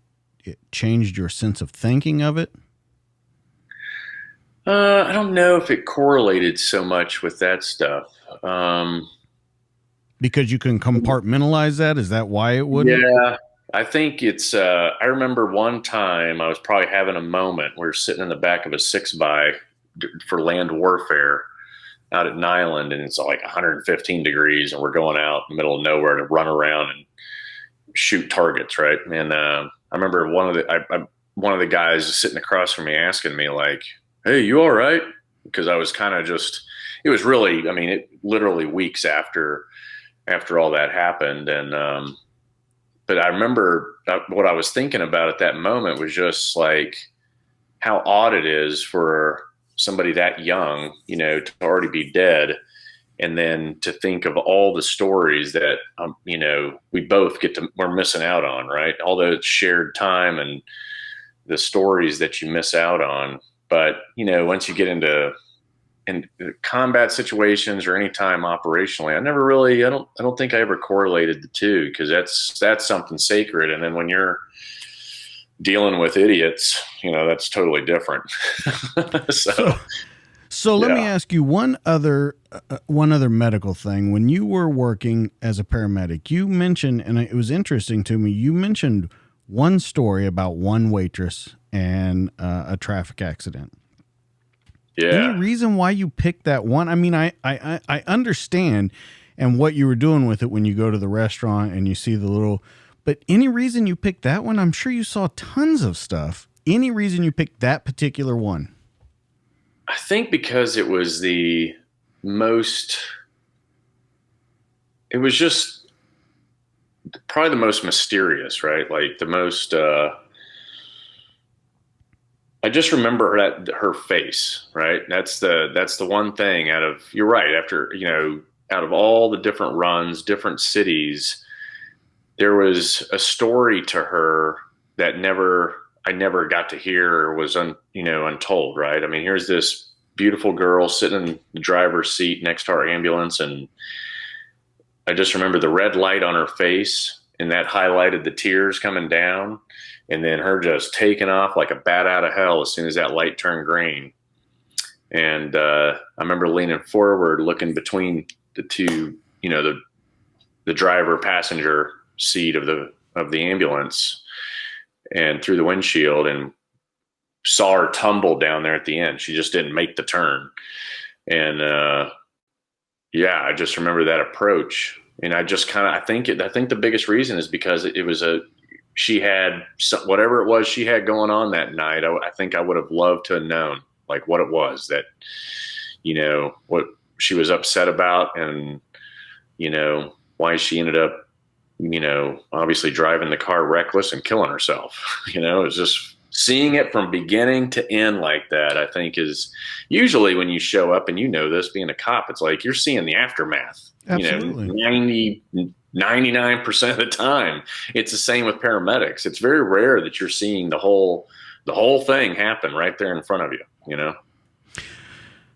Speaker 1: changed your sense of thinking of it?
Speaker 2: I don't know if it correlated so much with that stuff.
Speaker 1: Because you can compartmentalize that? Is that why it wouldn't?
Speaker 2: Yeah, I think it's. I remember one time I was probably having a moment. We were sitting in the back of a 6x for land warfare out at Nyland, and it's like 115 degrees, and we're going out in the middle of nowhere to run around and shoot targets, right? And I remember one of the guys sitting across from me asking me like, "Hey, you all right?" Because I was kind of just. It was really. I mean, it literally weeks after all that happened, and but I remember what I was thinking about at that moment was just like how odd it is for somebody that young, to already be dead. And then to think of all the stories that, we both we're missing out on, right? All the shared time and the stories that you miss out on. But, once you get into combat situations or any time operationally, I don't think I ever correlated the two, because that's something sacred. And then when you're dealing with idiots, that's totally different.
Speaker 1: So let me ask you one other medical thing. When you were working as a paramedic, you mentioned, and it was interesting to me, you mentioned one story about one waitress and a traffic accident.
Speaker 2: Yeah.
Speaker 1: Any reason why you picked that one? I mean, I understand and what you were doing with it when you go to the restaurant and you see the little, but any reason you picked that one? I'm sure you saw tons of stuff. Any reason you picked that particular one?
Speaker 2: I think because it was it was just probably the most mysterious, right? Like the most, I just remember her face, right? That's the one thing you're right. After, out of all the different runs, different cities, there was a story to her that I never got to hear or was untold, right? I mean, here's this beautiful girl sitting in the driver's seat next to our ambulance, and I just remember the red light on her face, and that highlighted the tears coming down, and then her just taking off like a bat out of hell as soon as that light turned green. And I remember leaning forward, looking between the two, the driver passenger seat of the ambulance and through the windshield, and saw her tumble down there at the end. She just didn't make the turn. And I just remember that approach. And I just I think the biggest reason is because she had whatever it was she had going on that night. I think I would have loved to have known like what it was that, what she was upset about, and, why she ended up, obviously driving the car reckless and killing herself. It was just seeing it from beginning to end like that, I think, is usually when you show up, and this being a cop, it's like you're seeing the aftermath.
Speaker 1: Absolutely.
Speaker 2: 99% of the time. It's the same with paramedics. It's very rare that you're seeing the whole thing happen right there in front of you,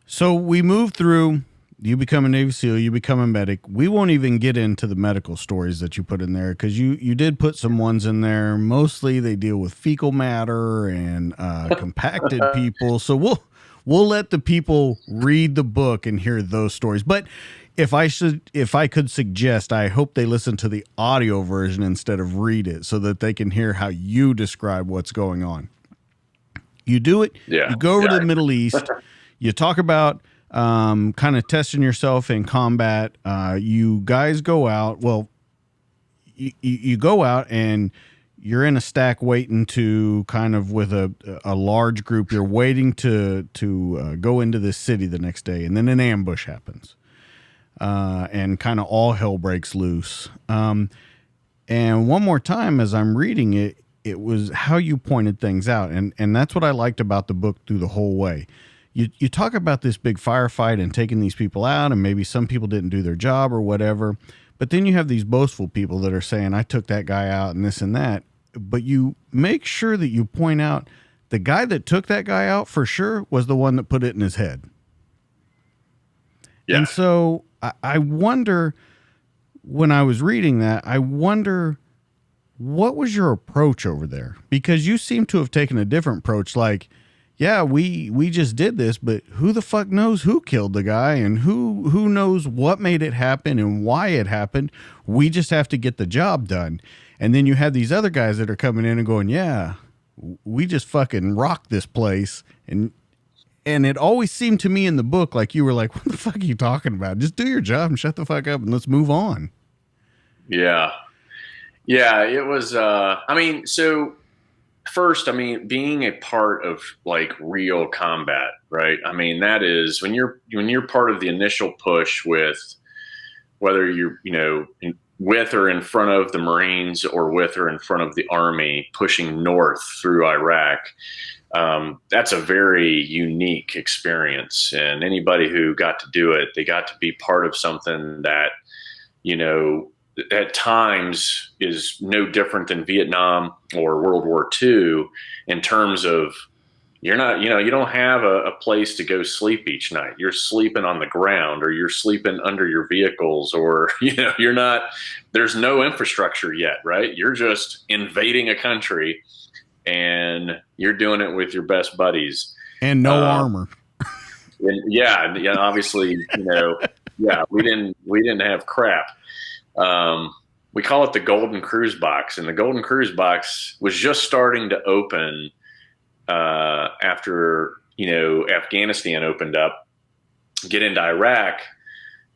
Speaker 1: So we move through, you become a Navy SEAL, you become a medic. We won't even get into the medical stories that you put in there, because you did put some ones in there. Mostly they deal with fecal matter and compacted people. So we'll let the people read the book and hear those stories. But if I could suggest, I hope they listen to the audio version instead of read it, so that they can hear how you describe what's going on. You do it.
Speaker 2: Yeah.
Speaker 1: You go over to the Middle East. You talk about kind of testing yourself in combat. You guys go out. Well, you go out and you're in a stack waiting to kind of with a large group. You're waiting to go into this city the next day, and then an ambush happens, and kind of all hell breaks loose. And one more time, as I'm reading it, it was how you pointed things out, and that's what I liked about the book through the whole way. You talk about this big firefight and taking these people out, and maybe some people didn't do their job or whatever, but then you have these boastful people that are saying, I took that guy out and this and that. But you make sure that you point out the guy that took that guy out for sure was the one that put it in his head. Yeah. And so I wonder, when I was reading that, I wonder, what was your approach over there? Because you seem to have taken a different approach. Like, yeah, we just did this, but who the fuck knows who killed the guy, and who knows what made it happen and why it happened. We just have to get the job done. And then you have these other guys that are coming in and going, yeah, we just fucking rock this place. And it always seemed to me in the book like you were like, what the fuck are you talking about? Just do your job and shut the fuck up and let's move on.
Speaker 2: Yeah. Yeah, it was, I mean, so first, I mean, being a part of like real combat, right? I mean, that is when you're part of the initial push with, whether you're, with or in front of the Marines or with or in front of the Army pushing north through Iraq. That's a very unique experience. And anybody who got to do it, they got to be part of something that, at times is no different than Vietnam or World War II in terms of you're not, you don't have a place to go sleep each night. You're sleeping on the ground, or you're sleeping under your vehicles, or, you're not, there's no infrastructure yet, right? You're just invading a country and you're doing it with your best buddies.
Speaker 1: And no armor.
Speaker 2: And yeah, obviously, yeah, we didn't have crap. We call it the Golden Cruise Box, and the Golden Cruise Box was just starting to open after Afghanistan opened up, get into Iraq,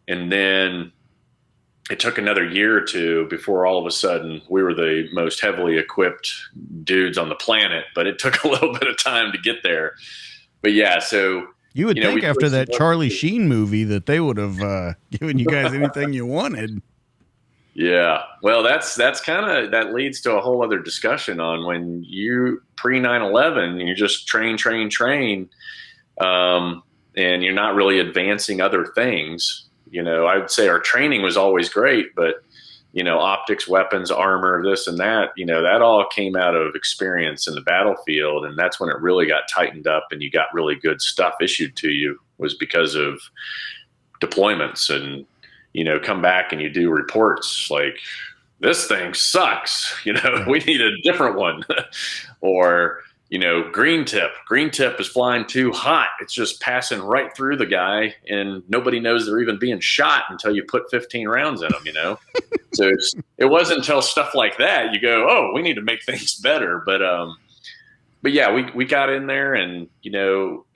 Speaker 2: and then it took another year or two before all of a sudden we were the most heavily equipped dudes on the planet. But it took a little bit of time to get there. But yeah, so
Speaker 1: you would think after that Charlie Sheen movie that they would have given you guys anything you wanted.
Speaker 2: Yeah. Well, that's kind of, that leads to a whole other discussion on when you pre 9/11, you just train, and you're not really advancing other things. I would say our training was always great, but, optics, weapons, armor, this and that, that all came out of experience in the battlefield. And that's when it really got tightened up and you got really good stuff issued to you, was because of deployments. And come back and you do reports like, this thing sucks, we need a different one. Or, green tip is flying too hot. It's just passing right through the guy and nobody knows they're even being shot until you put 15 rounds in them, So it wasn't until stuff like that you go, oh, we need to make things better. But yeah, we got in there and,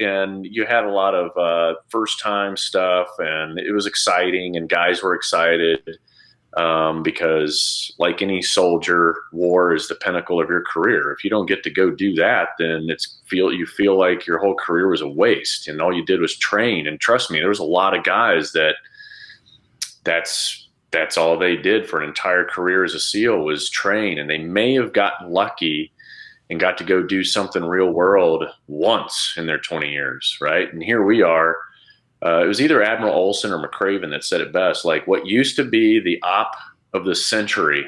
Speaker 2: and you had a lot of first time stuff, and it was exciting, and guys were excited because, like any soldier, war is the pinnacle of your career. If you don't get to go do that, then you feel like your whole career was a waste and all you did was train. And trust me, there was a lot of guys that's all they did for an entire career as a SEAL was train, and they may have gotten lucky and got to go do something real world once in their 20 years, right? And here we are. It was either Admiral Olson or McCraven that said it best. Like, what used to be the op of the century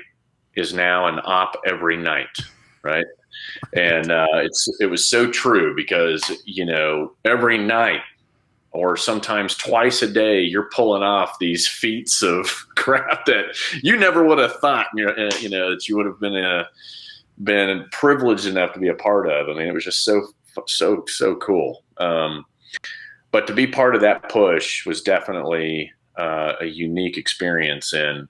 Speaker 2: is now an op every night, right? And it was so true because, every night or sometimes twice a day, you're pulling off these feats of crap that you never would have thought, that you would have been privileged enough to be a part of. I mean, it was just so cool. But to be part of that push was definitely a unique experience. And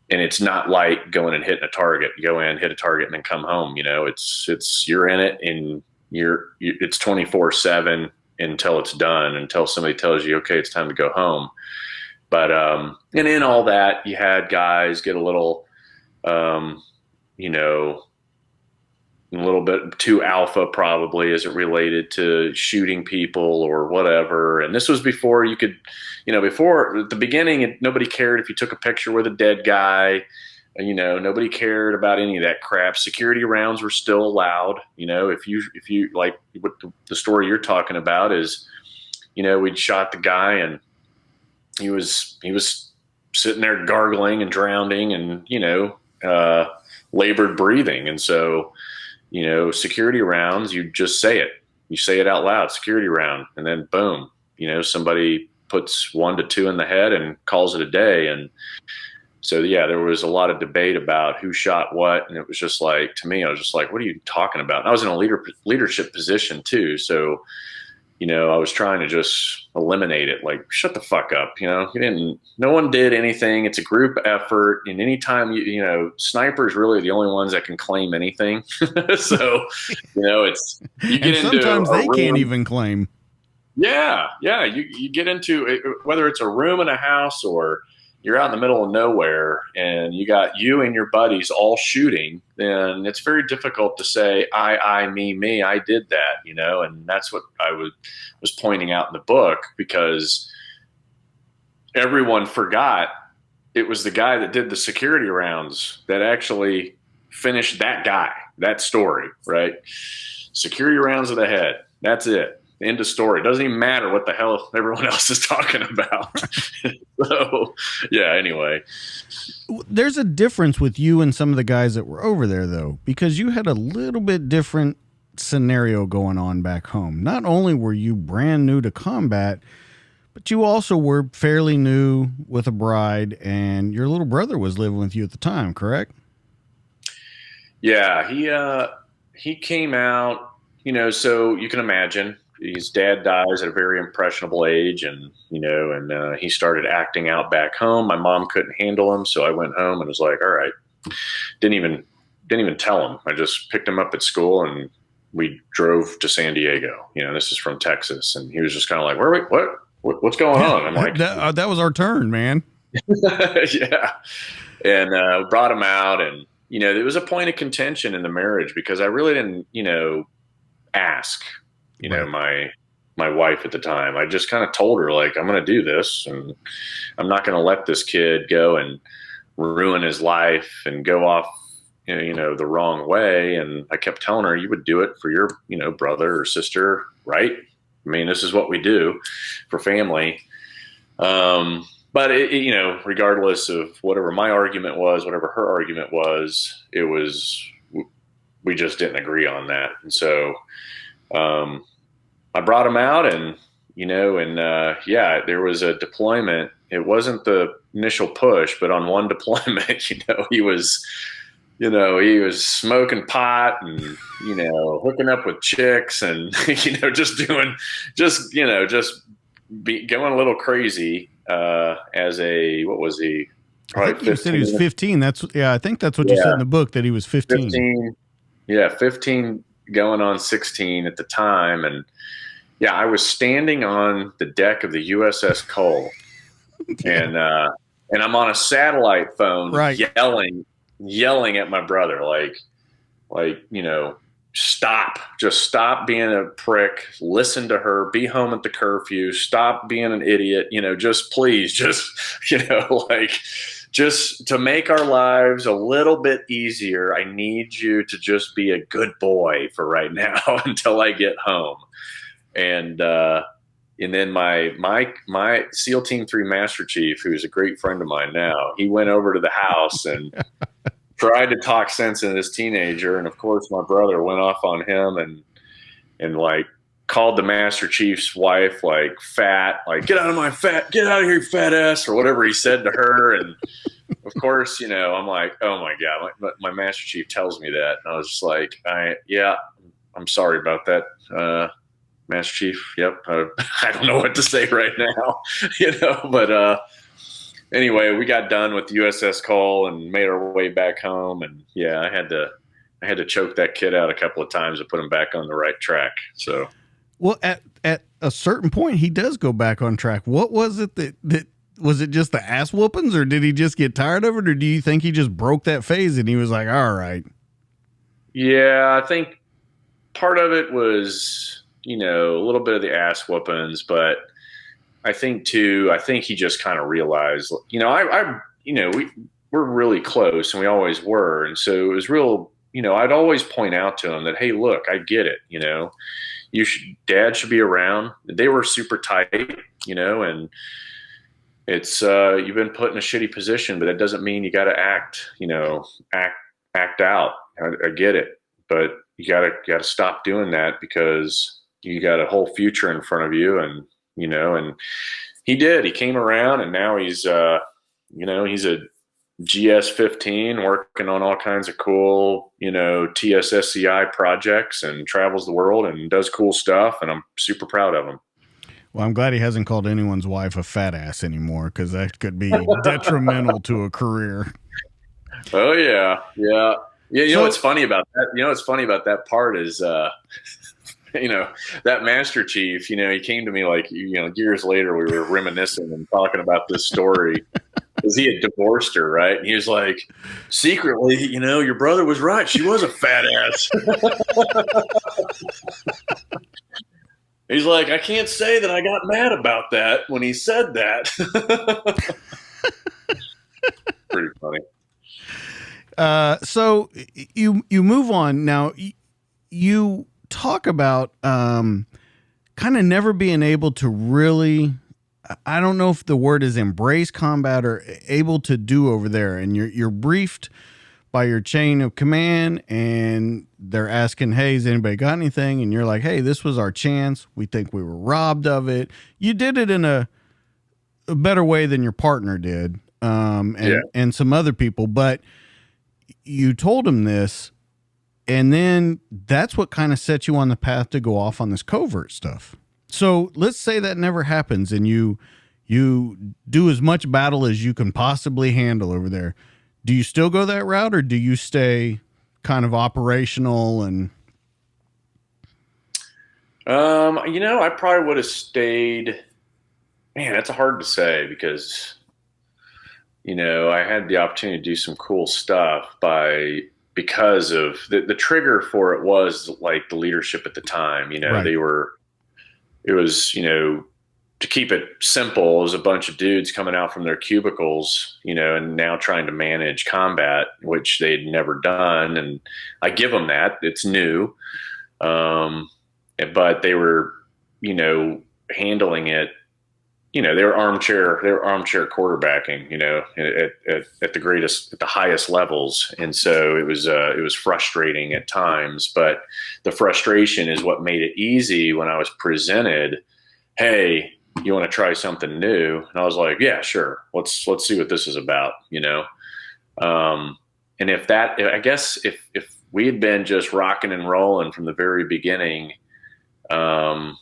Speaker 2: it's not like going and hitting a target. You go in, hit a target, and then come home. It's you're in it, and it's 24/7 until it's done, until somebody tells you, okay, it's time to go home. But and in all that, you had guys get a little, a little bit too alpha, probably, as it related to shooting people or whatever. And this was before you could, before at the beginning, nobody cared if you took a picture with a dead guy. Nobody cared about any of that crap. Security rounds were still allowed. If you like what the story you're talking about is, we'd shot the guy and he was sitting there gargling and drowning and, labored breathing. And so, security rounds, you just say it. You say it out loud, security round, and then boom, somebody puts 1 to 2 in the head and calls it a day. And so, yeah, there was a lot of debate about who shot what. And it was just like, to me, I was just like, what are you talking about? And I was in a leadership position too. So, I was trying to just eliminate it. Like, shut the fuck up. No one did anything. It's a group effort. And anytime snipers really the only ones that can claim anything. So, it's, you get
Speaker 1: and sometimes
Speaker 2: into
Speaker 1: they can't even claim.
Speaker 2: Yeah. Yeah. You get into it, whether it's a room in a house or you're out in the middle of nowhere and you got you and your buddies all shooting, then it's very difficult to say, I, me, I did that, and that's what I was pointing out in the book, because everyone forgot it was the guy that did the security rounds that actually finished that story, right? Security rounds of the head. That's it. End of story. It doesn't even matter what the hell everyone else is talking about. So, yeah, anyway.
Speaker 1: There's a difference with you and some of the guys that were over there, though, because you had a little bit different scenario going on back home. Not only were you brand new to combat, but you also were fairly new with a bride, and your little brother was living with you at the time, correct?
Speaker 2: Yeah, he came out, so you can imagine. His dad dies at a very impressionable age, and he started acting out back home. My mom couldn't handle him, so I went home and was like, "All right." Didn't even tell him. I just picked him up at school, and we drove to San Diego. This is from Texas, and he was just kind of like, "Where? What's going on?" I'm like,
Speaker 1: "That was our turn, man."
Speaker 2: Yeah, and brought him out, and there was a point of contention in the marriage because I really didn't, ask. My wife at the time, I just kind of told her, like, I'm going to do this and I'm not going to let this kid go and ruin his life and go off, the wrong way. And I kept telling her, you would do it for your, brother or sister, right? I mean, this is what we do for family. But regardless of whatever my argument was, whatever her argument was, we just didn't agree on that. And so, I brought him out and, there was a deployment. It wasn't the initial push, but on one deployment, he was smoking pot and, hooking up with chicks and, just going a little crazy, what was he?
Speaker 1: I think you said he was 15. I think that's what you said in the book, that he was 15.
Speaker 2: 15 going on 16 at the time. And I was standing on the deck of the USS Cole and I'm on a satellite phone,
Speaker 1: right,
Speaker 2: yelling at my brother, like, stop being a prick, listen to her, be home at the curfew, stop being an idiot, just please, just to make our lives a little bit easier, I need you to just be a good boy for right now until I get home. And then my SEAL Team 3 Master Chief, who's a great friend of mine now, he went over to the house and tried to talk sense into this teenager. And of course my brother went off on him and like called the Master Chief's wife, like, fat, like, get out of here, you fat ass, or whatever he said to her. And of course, I'm like, oh my God, my Master Chief tells me that. And I was just like, I'm sorry about that, Master Chief. Yep. I don't know what to say right now, but anyway, we got done with the USS Cole and made our way back home. And yeah, I had to choke that kid out a couple of times to put him back on the right track. So,
Speaker 1: well, at a certain point, he does go back on track. What was it that was it just the ass whoopings, or did he just get tired of it, or do you think he just broke that phase and he was like, all right?
Speaker 2: Yeah, I think part of it was, a little bit of the ass whoopings, but I think he just kind of realized, we're really close and we always were. And so it was real, I'd always point out to him that, hey, look, I get it. Dad should be around. They were super tight, and it's, you've been put in a shitty position, but that doesn't mean you got to act out. I get it, but you gotta stop doing that because you got a whole future in front of you. And, and he did, he came around and now he's he's a GS-15 working on all kinds of cool, TSSCI projects and travels the world and does cool stuff. And I'm super proud of him.
Speaker 1: Well, I'm glad he hasn't called anyone's wife a fat ass anymore, because that could be detrimental to a career.
Speaker 2: Oh yeah. Yeah. Yeah. You know what's funny about that? What's funny about that part is, that Master Chief, he came to me like, years later, we were reminiscing and talking about this story because he had divorced her. Right. And he was like, secretly, your brother was right. She was a fat ass. He's like, I can't say that I got mad about that when he said that. Pretty funny.
Speaker 1: So you move on now. You talk about kind of never being able to really, I don't know if the word is embrace combat or able to do over there, and you're briefed by your chain of command and they're asking, hey, has anybody got anything? And you're like, hey, this was our chance. We think we were robbed of it. You did it in a better way than your partner did, and some other people, but you told him this, and then that's what kind of set you on the path to go off on this covert stuff. So let's say that never happens and you do as much battle as you can possibly handle over there. Do you still go that route, or do you stay kind of operational? And
Speaker 2: I probably would have stayed. Man, that's hard to say because I had the opportunity to do some cool stuff because of the trigger for it was like the leadership at the time. Right. It was to keep it simple, it was a bunch of dudes coming out from their cubicles, and now trying to manage combat, which they'd never done. And I give them that. It's new. But they were, handling it, they were armchair quarterbacking, at the highest levels. And so it was frustrating at times, but the frustration is what made it easy when I was presented, hey, you want to try something new? And I was like, yeah, sure. Let's see what this is about, and if we had been just rocking and rolling from the very beginning, I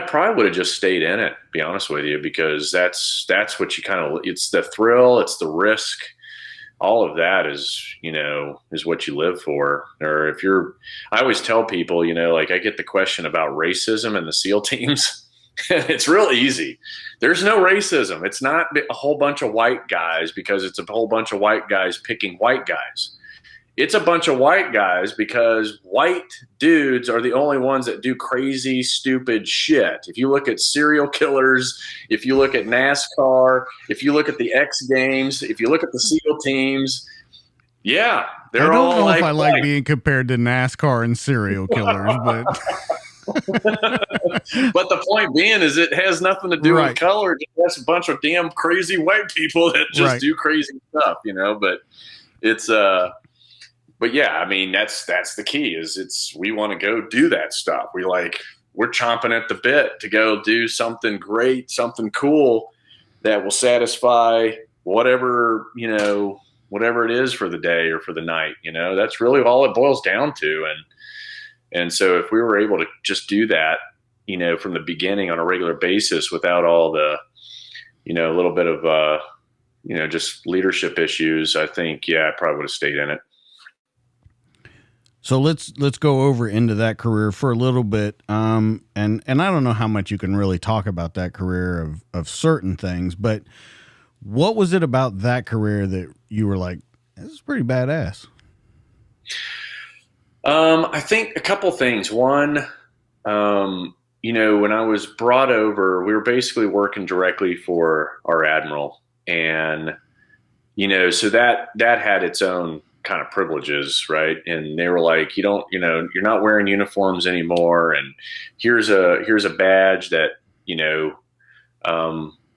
Speaker 2: probably would have just stayed in it, to be honest with you, because that's what it's the thrill, it's the risk. All of that is what you live for. Or I always tell people, like I get the question about racism in the SEAL teams. It's real easy. There's no racism. It's not a whole bunch of white guys because it's a whole bunch of white guys picking white guys. It's a bunch of white guys because white dudes are the only ones that do crazy, stupid shit. If you look at serial killers, if you look at NASCAR, if you look at the X Games, if you look at the SEAL teams, yeah, they're all like. I don't know if I
Speaker 1: like being compared to NASCAR and serial killers, but.
Speaker 2: But the point being is it has nothing to do with color. It's a bunch of damn crazy white people that just do crazy stuff, but it's but yeah, I mean, that's the key is we want to go do that stuff. We're chomping at the bit to go do something great, something cool that will satisfy whatever it is for the day or for the night. That's really all it boils down to. And so if we were able to just do that, from the beginning on a regular basis without all the, a little bit of, just leadership issues, I think, I probably would have stayed in it.
Speaker 1: So let's go over into that career for a little bit. And I don't know how much you can really talk about that career of certain things, but what was it about that career that you were like, this is pretty badass?
Speaker 2: I think a couple things. One, when I was brought over, we were basically working directly for our admiral, and so that had its own kind of privileges, right? And they were like, you're not wearing uniforms anymore, and here's a badge that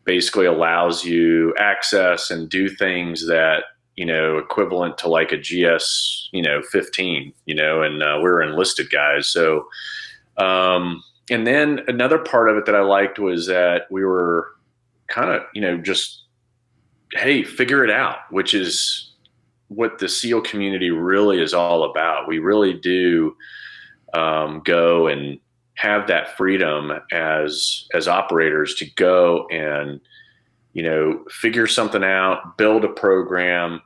Speaker 2: basically allows you access and do things that equivalent to like a GS 15, and we're enlisted guys. So and then another part of it that I liked was that we were kind of just, hey, figure it out, which is what the SEAL community really is all about. We really do go and have that freedom as operators to go and figure something out, build a program,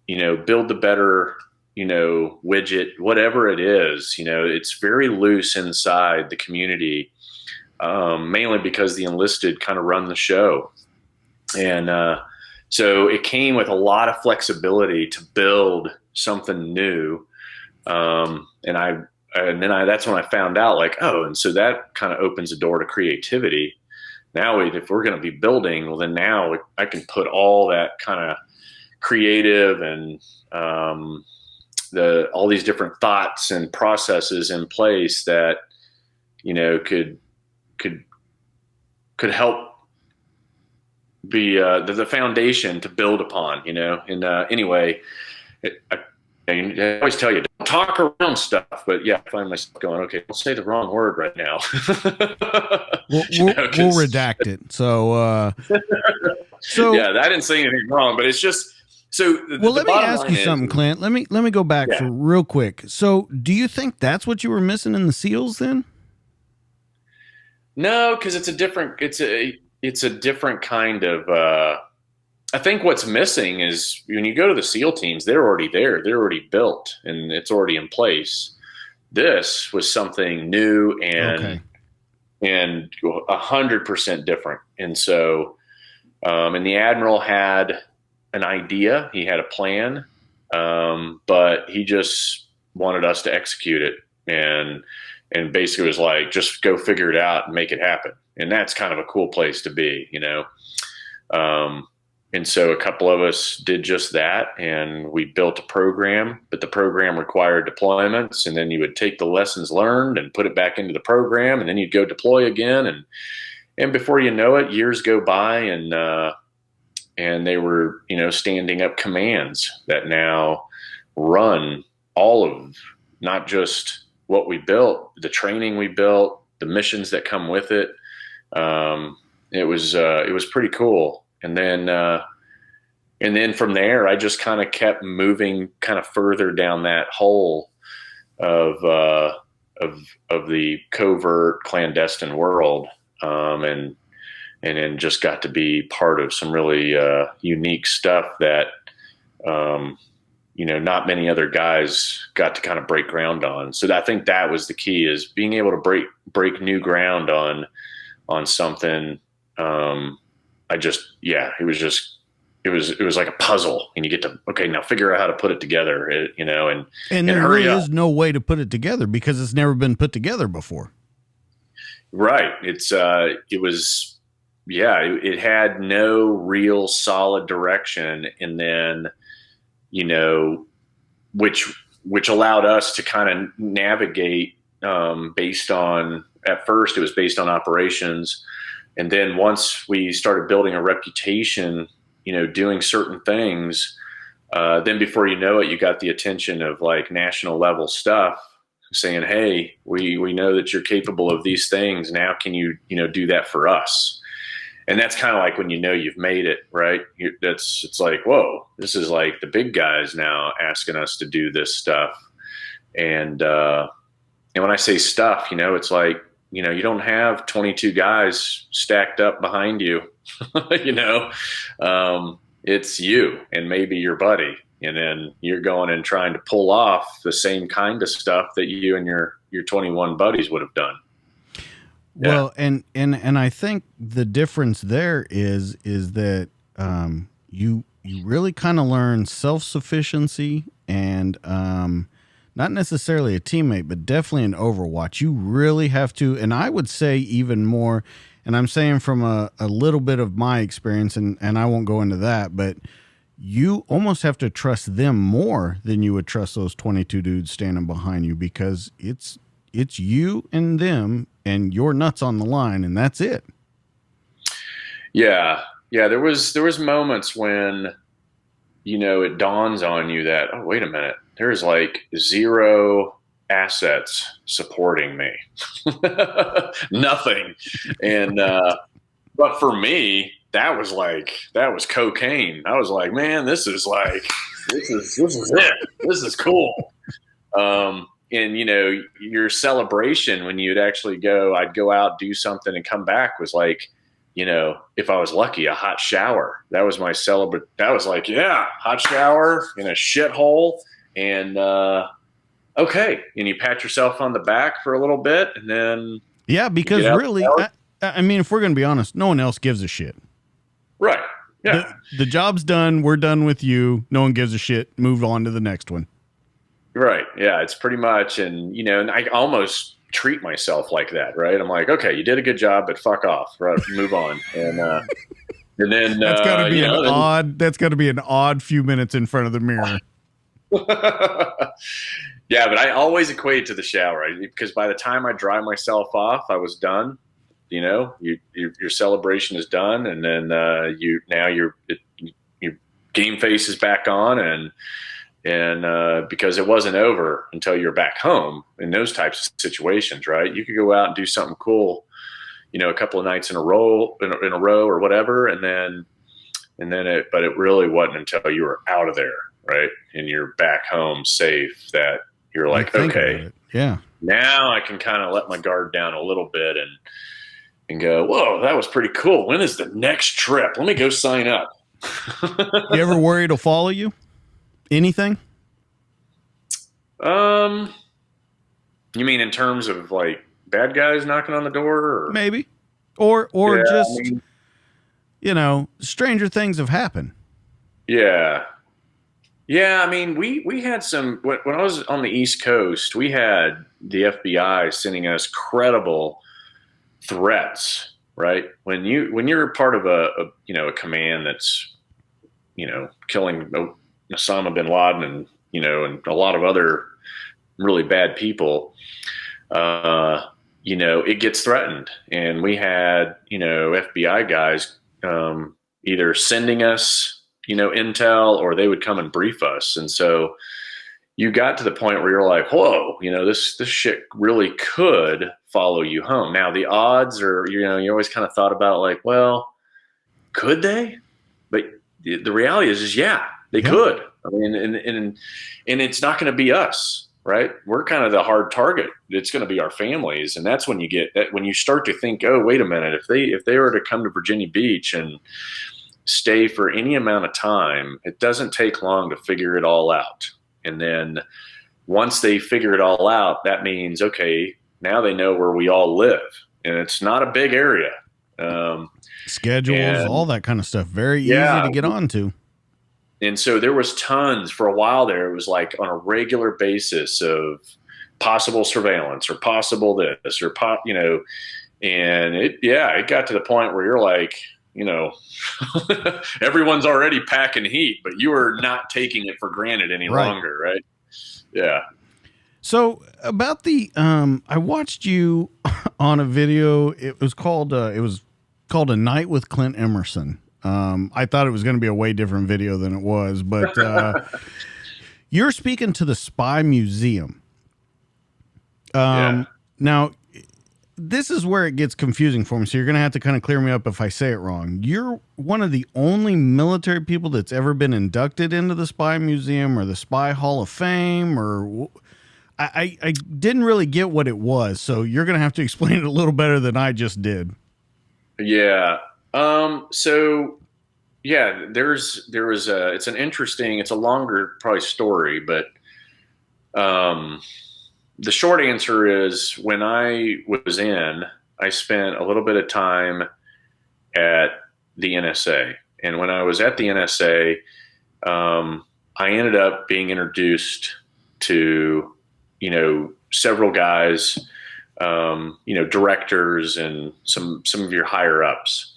Speaker 2: build the better widget, whatever it is. It's very loose inside the community, mainly because the enlisted kind of run the show, and so it came with a lot of flexibility to build something new. And then that's when I found out, like, oh, and so that kind of opens the door to creativity. Now, if we're going to be building, well, then now I can put all that kind of creative and all these different thoughts and processes in place that could help be the foundation to build upon. And anyway, I always tell you, don't talk around stuff, but I find myself going, okay, don't say the wrong word right now.
Speaker 1: We'll redact it. So
Speaker 2: I didn't say anything wrong, but it's just so.
Speaker 1: Let me ask you something, Clint. Let me go back for real quick. So, do you think that's what you were missing in the SEALs then?
Speaker 2: No, because it's a different kind of. I think what's missing is when you go to the SEAL teams, they're already there. They're already built and it's already in place. This was something new and 100% different. And so, and the Admiral had an idea, he had a plan, but he just wanted us to execute it. And basically was like, just go figure it out and make it happen. And that's kind of a cool place to be, and so a couple of us did just that, and we built a program, but the program required deployments, and then you would take the lessons learned and put it back into the program, and then you'd go deploy again. And before you know it, years go by, and they were, standing up commands that now run all of, not just what we built, the training we built, the missions that come with it. It was pretty cool. And then from there, I just kind of kept moving kind of further down that hole of the covert clandestine world. And then just got to be part of some really, unique stuff that, not many other guys got to kind of break ground on. So I think that was the key, is being able to break new ground on something. It was like a puzzle, and you get to, okay, now figure out how to put it together, and
Speaker 1: there really is no way to put it together because it's never been put together before.
Speaker 2: Right. It had no real solid direction. And then, which allowed us to kind of navigate, based on, at first it was based on operations. And then once we started building a reputation, doing certain things, then before you know it, you got the attention of like national level stuff saying, hey, we know that you're capable of these things. Now can you, do that for us? And that's kind of like when you've made it, right? It's like, whoa, this is like the big guys now asking us to do this stuff. And And when I say stuff, it's like, you don't have 22 guys stacked up behind you, you know, it's you and maybe your buddy. And then you're going and trying to pull off the same kind of stuff that you and your 21 buddies would have done.
Speaker 1: Well, and I think the difference there is that you really kind of learn self-sufficiency and not necessarily a teammate, but definitely an Overwatch. You really have to, and I would say even more, and I'm saying from a little bit of my experience, and I won't go into that, but you almost have to trust them more than you would trust those 22 dudes standing behind you, because it's you and them and your nuts on the line, and that's it.
Speaker 2: Yeah. There was moments when, it dawns on you that, oh, wait a minute, there's like zero assets supporting me. Nothing. And, but for me, that was cocaine. I was like, man, this is it. This is cool. And your celebration when you'd actually I'd go out, do something and come back was like, if I was lucky, a hot shower. That was my that was like, yeah, hot shower in a shithole. And, okay. And you pat yourself on the back for a little bit and then.
Speaker 1: Yeah, because really, I mean, if we're going to be honest, no one else gives a shit.
Speaker 2: Right. Yeah.
Speaker 1: The job's done. We're done with you. No one gives a shit. Move on to the next one.
Speaker 2: Right. Yeah. It's pretty much. And, and I almost treat myself like that. Right. I'm like, okay, you did a good job, but fuck off. Right. Move on. And then
Speaker 1: that's got to be that's got to be an odd few minutes in front of the mirror.
Speaker 2: Yeah. But I always equate it to the shower, because by the time I dry myself off, I was done. Your celebration is done. And then, your game face is back on, and because it wasn't over until you're back home in those types of situations, right? You could go out and do something cool, a couple of nights in a row or whatever. But it really wasn't until you were out of there, right? And you're back home safe that you're like, okay,
Speaker 1: yeah,
Speaker 2: now I can kind of let my guard down a little bit and go, whoa, that was pretty cool. When is the next trip? Let me go sign up.
Speaker 1: You ever worry it'll follow you? Anything?
Speaker 2: You mean in terms of like bad guys knocking on the door? Or?
Speaker 1: Maybe. Or yeah, just, stranger things have happened.
Speaker 2: Yeah. Yeah, I mean, we had some, when I was on the East Coast, we had the FBI sending us credible threats, right? When you're part of a command that's, killing Osama bin Laden and a lot of other really bad people, it gets threatened. And we had, FBI guys either sending us, intel, or they would come and brief us. And so you got to the point where you're like, whoa, this shit really could follow you home. Now the odds are, you always kind of thought about like, well, could they? But the reality is yeah, they could. I mean, and it's not going to be us, right? We're kind of the hard target. It's going to be our families. And that's when you get that, when you start to think, oh, wait a minute, if they were to come to Virginia Beach and stay for any amount of time, it doesn't take long to figure it all out. And then once they figure it all out, that means, okay, now they know where we all live, and it's not a big area.
Speaker 1: Schedules, all that kind of stuff. Very easy to get onto.
Speaker 2: And so there was tons for a while there. It was like on a regular basis of possible surveillance or possible this or and it got to the point where you're like, everyone's already packing heat, but you are not taking it for granted any longer. Right. Yeah.
Speaker 1: So about the, I watched you on a video. It was called A Night with Clint Emerson. I thought it was going to be a way different video than it was, but you're speaking to the Spy Museum. Now, this is where it gets confusing for me, so you're going to have to kind of clear me up if I say it wrong. You're one of the only military people that's ever been inducted into the Spy Museum or the Spy Hall of Fame, or I didn't really get what it was, so you're gonna have to explain it a little better than I just did.
Speaker 2: Yeah. So yeah, it's it's a longer probably story, but the short answer is when I was in, I spent a little bit of time at the NSA. And when I was at the NSA, I ended up being introduced to, several guys, directors and some of your higher ups.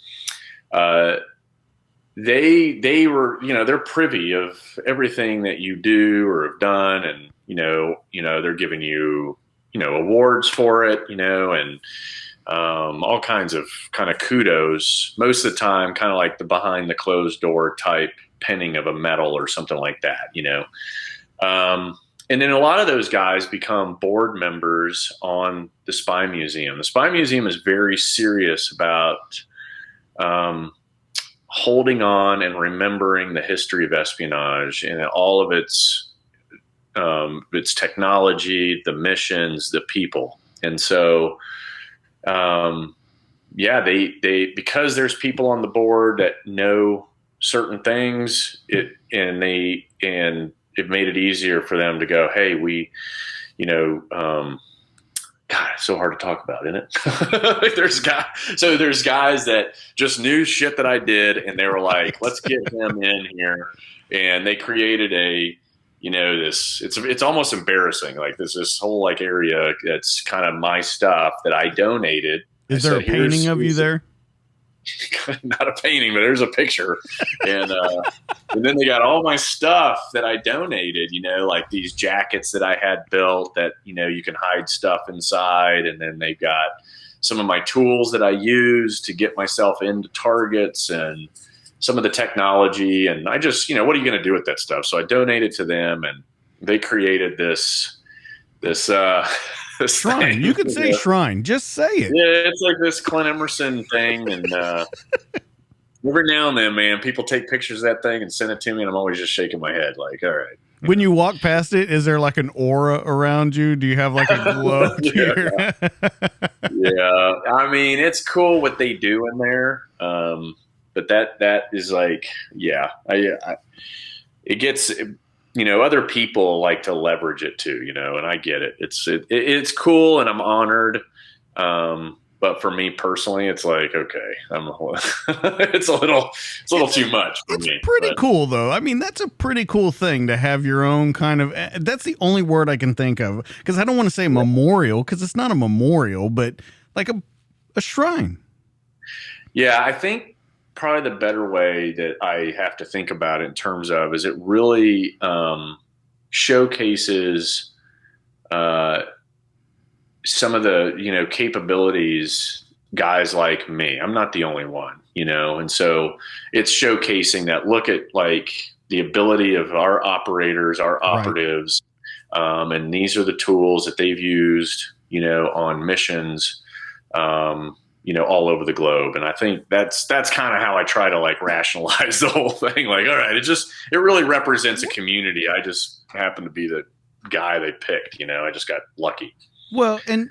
Speaker 2: They were, they're privy of everything that you do or have done. And, they're giving you, awards for it, and all kinds of kind of kudos, most of the time, kind of like the behind the closed door type penning of a medal or something like that, and then a lot of those guys become board members on the Spy Museum. The Spy Museum is very serious about holding on and remembering the history of espionage and all of its technology, the missions, the people. And so, they because there's people on the board that know certain things, it made it easier for them to go, hey, God, it's so hard to talk about, isn't it? There's guys that just knew shit that I did, and they were like, let's get him in here. And they created it's almost embarrassing. Like this whole like area that's kind of my stuff that I donated.
Speaker 1: Is there a painting of you there?
Speaker 2: Not a painting, but there's a picture. And then they got all my stuff that I donated, like these jackets that I had built that, you can hide stuff inside. And then they've got some of my tools that I use to get myself into targets and some of the technology. And I just, what are you going to do with that stuff? So I donated to them, and they created this
Speaker 1: shrine.
Speaker 2: Thing.
Speaker 1: You could say shrine. Just say it.
Speaker 2: Yeah, it's like this Clint Emerson thing, and every now and then, man, people take pictures of that thing and send it to me, and I'm always just shaking my head, like, all right.
Speaker 1: When you walk past it, is there like an aura around you? Do you have like a glow?
Speaker 2: Yeah. I mean, it's cool what they do in there, but that is like, yeah, it gets. Other people like to leverage it too, and I get it. It's cool, and I'm honored. But for me personally, it's like, okay, it's a little too much for me.
Speaker 1: It's pretty cool though. I mean, that's a pretty cool thing to have your own kind of, that's the only word I can think of, because I don't want to say memorial, because it's not a memorial, but like a shrine.
Speaker 2: Yeah, I think probably the better way that I have to think about it in terms of is it really showcases some of the capabilities guys like me. I'm not the only one, and so it's showcasing that. Look at like the ability of our operators, our operatives, and these are the tools that they've used, on missions. All over the globe. And I think that's kind of how I try to like rationalize the whole thing. Like, all right, it really represents a community. I just happen to be the guy they picked, I just got lucky.
Speaker 1: Well, and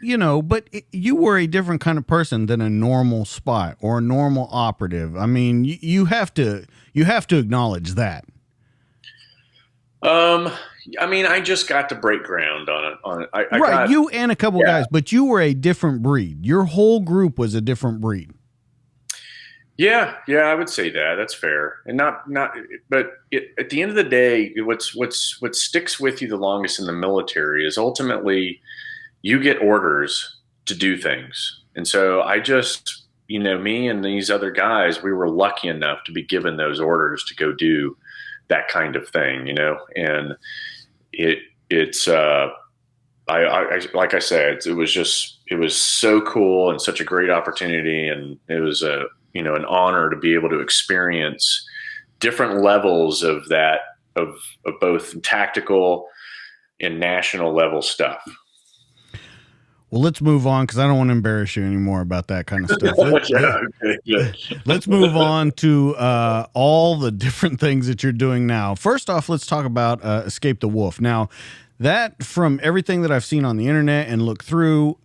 Speaker 1: but you were a different kind of person than a normal spy or a normal operative. I mean, you have to acknowledge that.
Speaker 2: I mean, I just got to break ground on it. I
Speaker 1: right,
Speaker 2: got,
Speaker 1: you and a couple guys, but you were a different breed. Your whole group was a different breed.
Speaker 2: Yeah, I would say that. That's fair. And but at the end of the day, what sticks with you the longest in the military is ultimately you get orders to do things. And so I just, me and these other guys, we were lucky enough to be given those orders to go do that kind of thing, and it's I like I said, it was so cool and such a great opportunity, and it was an honor to be able to experience different levels of that of both tactical and national level stuff.
Speaker 1: Well, let's move on, because I don't want to embarrass you anymore about that kind of stuff. Let's move on to all the different things that you're doing now. First off, let's talk about Escape the Wolf. Now, that, from everything that I've seen on the internet and looked through,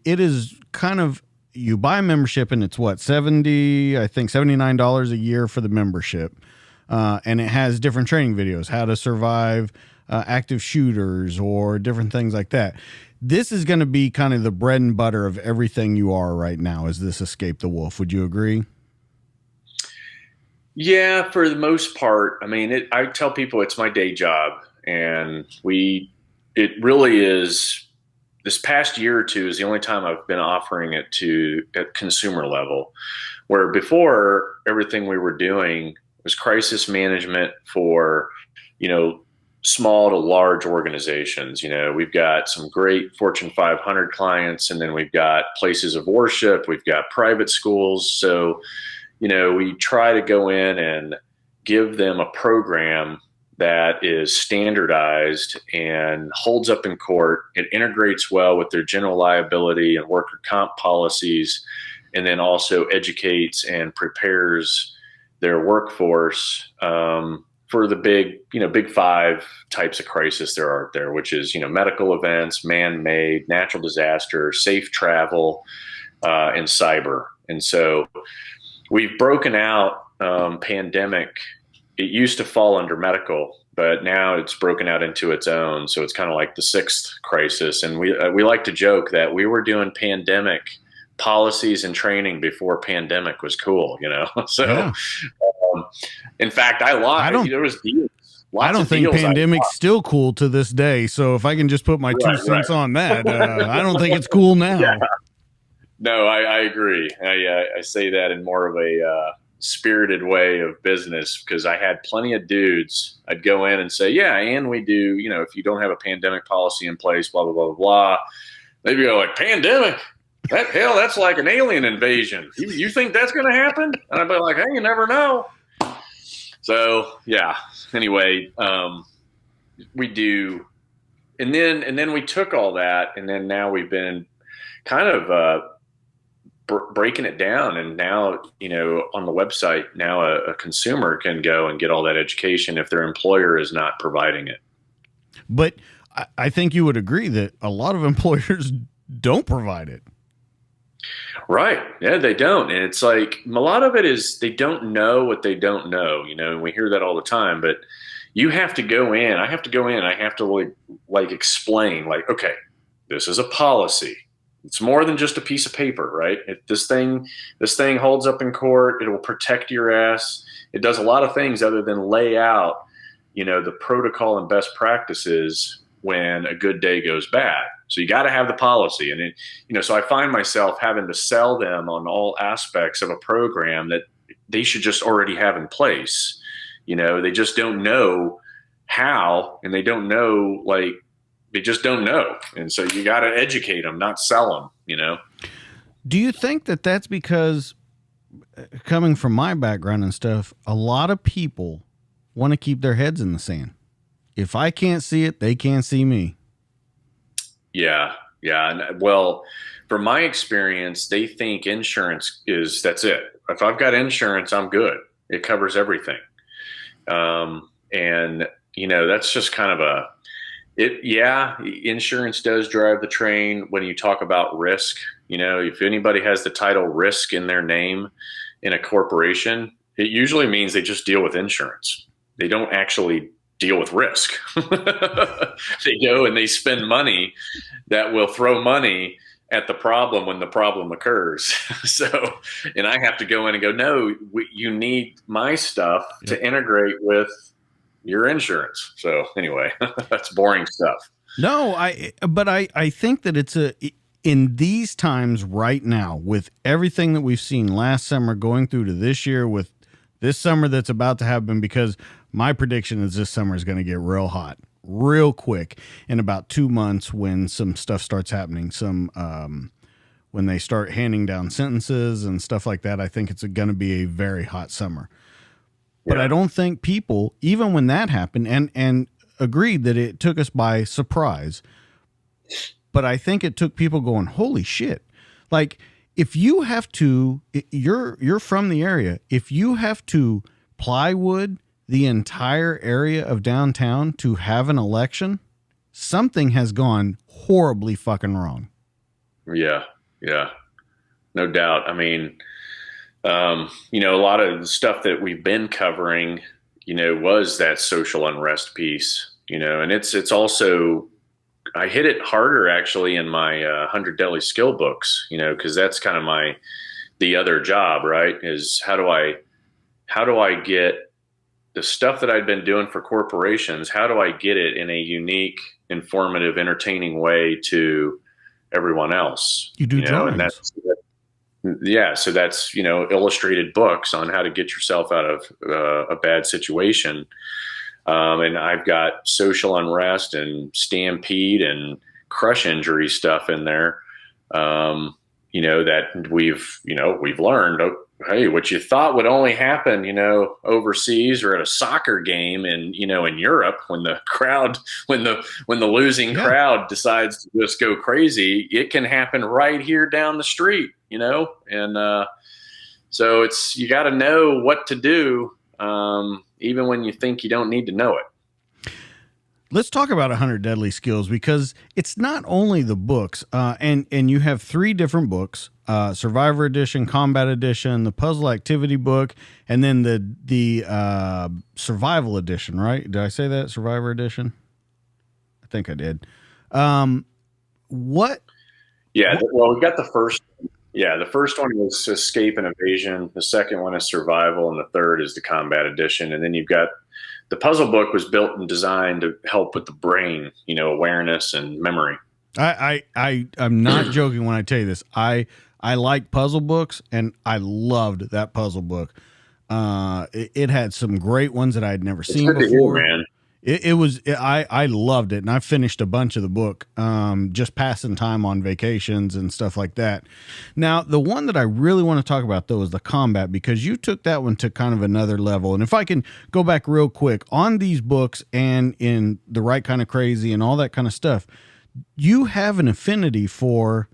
Speaker 1: it is kind of, you buy a membership and it's what, $79 a year for the membership. And it has different training videos, how to survive active shooters or different things like that. This is going to be kind of the bread and butter of everything you are right now, is this Escape the Wolf. Would you agree?
Speaker 2: Yeah, for the most part. I mean, I tell people it's my day job, and it really is. This past year or two is the only time I've been offering it at consumer level, where before everything we were doing was crisis management for, small to large organizations. We've got some great Fortune 500 clients, and then we've got places of worship. We've got private schools. So, we try to go in and give them a program that is standardized and holds up in court. It integrates well with their general liability and worker comp policies, and then also educates and prepares their workforce for the big five types of crisis there are out there, which is, medical events, man-made, natural disaster, safe travel, and cyber. And so we've broken out pandemic. It used to fall under medical, but now it's broken out into its own. So it's kind of like the sixth crisis. And we like to joke that we were doing pandemic policies and training before pandemic was cool, So, yeah. In fact, there was deals.
Speaker 1: I don't think pandemic's still cool to this day. So if I can just put my 2 cents on that, I don't think it's cool now. Yeah.
Speaker 2: No, I agree. I say that in more of a spirited way of business, because I had plenty of dudes. I'd go in and say, yeah, and we do, if you don't have a pandemic policy in place, blah, blah, blah, blah. They'd go like, pandemic? That's like an alien invasion. You think that's going to happen? And I'd be like, hey, you never know. So, yeah, anyway, we do. And then we took all that, and then now we've been kind of breaking it down. And now, on the website, now a consumer can go and get all that education if their employer is not providing it.
Speaker 1: But I think you would agree that a lot of employers don't provide it.
Speaker 2: Right. Yeah, they don't. And it's like, a lot of it is they don't know what they don't know, and we hear that all the time. But you have to go in. I have to go in. I have to like explain, like, okay, this is a policy. It's more than just a piece of paper, right? This thing holds up in court. It will protect your ass. It does a lot of things other than lay out, the protocol and best practices when a good day goes bad. So you got to have the policy. And so I find myself having to sell them on all aspects of a program that they should just already have in place. They just don't know how, and they don't know, they just don't know. And so you got to educate them, not sell them,
Speaker 1: Do you think that that's because, coming from my background and stuff, a lot of people want to keep their heads in the sand? If I can't see it, they can't see me.
Speaker 2: Yeah. And, well, from my experience, they think insurance that's it. If I've got insurance, I'm good. It covers everything. And, that's just kind of insurance does drive the train when you talk about risk. If anybody has the title risk in their name in a corporation, it usually means they just deal with insurance. They don't actually deal with risk. They go and they spend money that will throw money at the problem when the problem occurs. So, and I have to go in and go, no, you need my stuff to integrate with your insurance. So anyway, that's boring stuff.
Speaker 1: No, but I think that it's in these times right now, with everything that we've seen last summer going through to this year, with this summer that's about to happen, because my prediction is this summer is going to get real hot, real quick, in about 2 months, when some stuff starts happening, when they start handing down sentences and stuff like that. I think it's going to be a very hot summer. But I don't think people, even when that happened, and agreed that it took us by surprise, but I think it took people going, holy shit. Like, if you have to, you're from the area, if you have to plywood the entire area of downtown to have an election, something has gone horribly fucking wrong.
Speaker 2: Yeah. Yeah. No doubt. I mean, a lot of the stuff that we've been covering, was that social unrest piece, and it's also, I hit it harder actually in my 100 Deadly Skill books, because that's kind of the other job, right? Is how do I get the stuff that I've been doing for corporations? How do I get it in a unique, informative, entertaining way to everyone else?
Speaker 1: You do drawings.
Speaker 2: Yeah, so that's illustrated books on how to get yourself out of a bad situation, and I've got social unrest and stampede and crush injury stuff in there. That we've learned. Hey, what you thought would only happen, overseas or at a soccer game in Europe, when the losing crowd decides to just go crazy, it can happen right here down the street, and so you got to know what to do, even when you think you don't need to know it.
Speaker 1: Let's talk about 100 Deadly Skills, because it's not only the books, and you have 3 different books, Survivor Edition, Combat Edition, the Puzzle Activity book, and then the Survival Edition, right? Did I say that? Survivor Edition? I think I did. What?
Speaker 2: Yeah, well, we got the first. Yeah, the first one was Escape and Evasion. The second one is Survival, and the third is the Combat Edition. And then you've got the puzzle book was built and designed to help with the brain, awareness and memory.
Speaker 1: I'm not joking when I tell you this. I like puzzle books, and I loved that puzzle book. It had some great ones that I had never seen before.
Speaker 2: Hear, man.
Speaker 1: I loved it, and I finished a bunch of the book, just passing time on vacations and stuff like that. Now, the one that I really want to talk about, though, is the combat, because you took that one to kind of another level. And if I can go back real quick on these books and in The Right Kind of Crazy and all that kind of stuff, you have an affinity for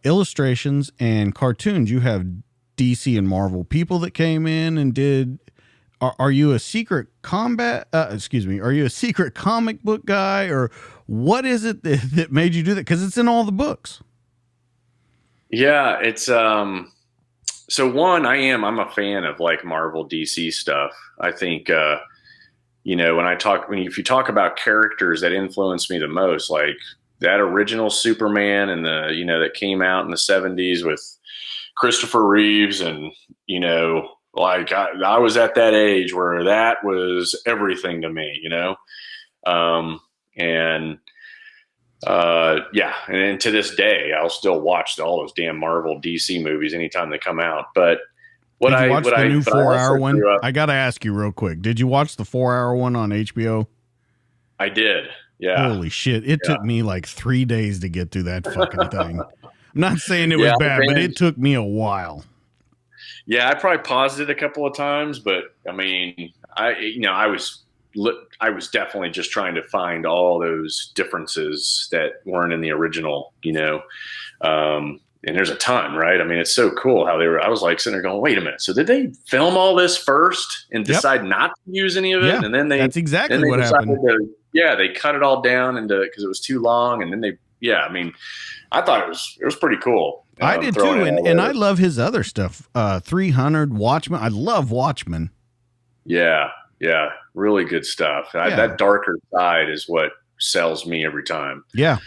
Speaker 1: illustrations and cartoons. You have DC and Marvel people that came in and did. Are you a secret are you a secret comic book guy, or what is it that made you do that? Because it's in all the books.
Speaker 2: Yeah, it's so one, I'm a fan of like Marvel DC stuff. I think if you talk about characters that influenced me the most, like that original Superman and that came out in the 70s with Christopher Reeves, and like I was at that age where that was everything to me, and to this day, I'll still watch all those damn Marvel DC movies anytime they come out. But
Speaker 1: did you watch the new 4-hour one? I got to ask you real quick. Did you watch the 4-hour one on HBO?
Speaker 2: I did. Yeah.
Speaker 1: Holy shit. It took me like 3 days to get through that fucking thing. I'm not saying it was bad, but it took me a while.
Speaker 2: Yeah, I probably paused it a couple of times, but I mean, I was definitely just trying to find all those differences that weren't in the original, and there's a ton, right? I mean, it's so cool how I was like sitting there going, wait a minute. So did they film all this first and decide not to use any of it?
Speaker 1: Yeah,
Speaker 2: and then
Speaker 1: that's exactly what happened.
Speaker 2: They cut it all down because it was too long. And then I mean, I thought it was pretty cool.
Speaker 1: I did too, and I love his other stuff. 300, Watchmen. I love Watchmen.
Speaker 2: Yeah, really good stuff. That darker side is what sells me every time.
Speaker 1: Yeah.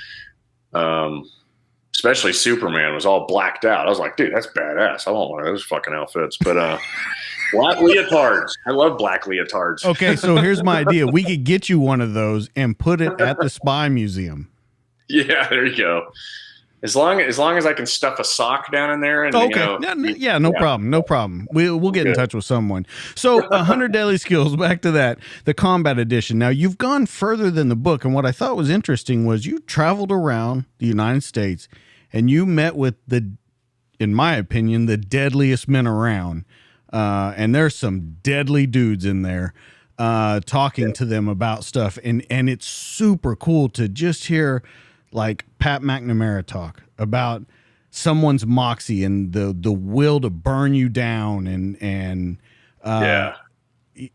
Speaker 2: Especially Superman was all blacked out. I was like, dude, that's badass. I want one of those fucking outfits. But black leotards. I love black leotards.
Speaker 1: Okay, so here's my idea. We could get you one of those and put it at the Spy Museum.
Speaker 2: Yeah, there you go. As long as I can stuff a sock down in there. And,
Speaker 1: okay. No problem. We'll get in touch with someone. So 100 Deadly Skills, back to that, the Combat Edition. Now, you've gone further than the book. And what I thought was interesting was you traveled around the United States and you met with in my opinion, the deadliest men around. And there's some deadly dudes in there talking to them about stuff. And it's super cool to just hear like Pat McNamara talk about someone's moxie and the will to burn you down and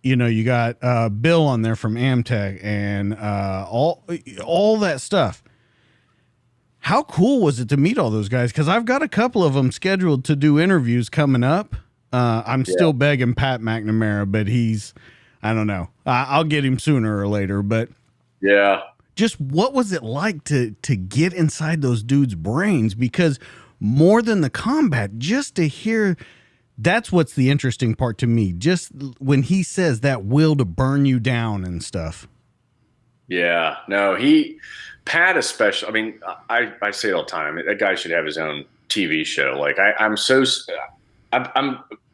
Speaker 1: you know, you got Bill on there from Amtech and all that stuff. How cool was it to meet all those guys? Because I've got a couple of them scheduled to do interviews coming up. I'm still begging Pat McNamara, but I don't know. I'll get him sooner or later. But
Speaker 2: yeah,
Speaker 1: just what was it like to get inside those dudes' brains? Because more than the combat, just to hear, that's what's the interesting part to me. Just when he says that will to burn you down and stuff.
Speaker 2: Yeah, no, Pat especially. I mean, I say it all the time. That guy should have his own TV show. Like I'm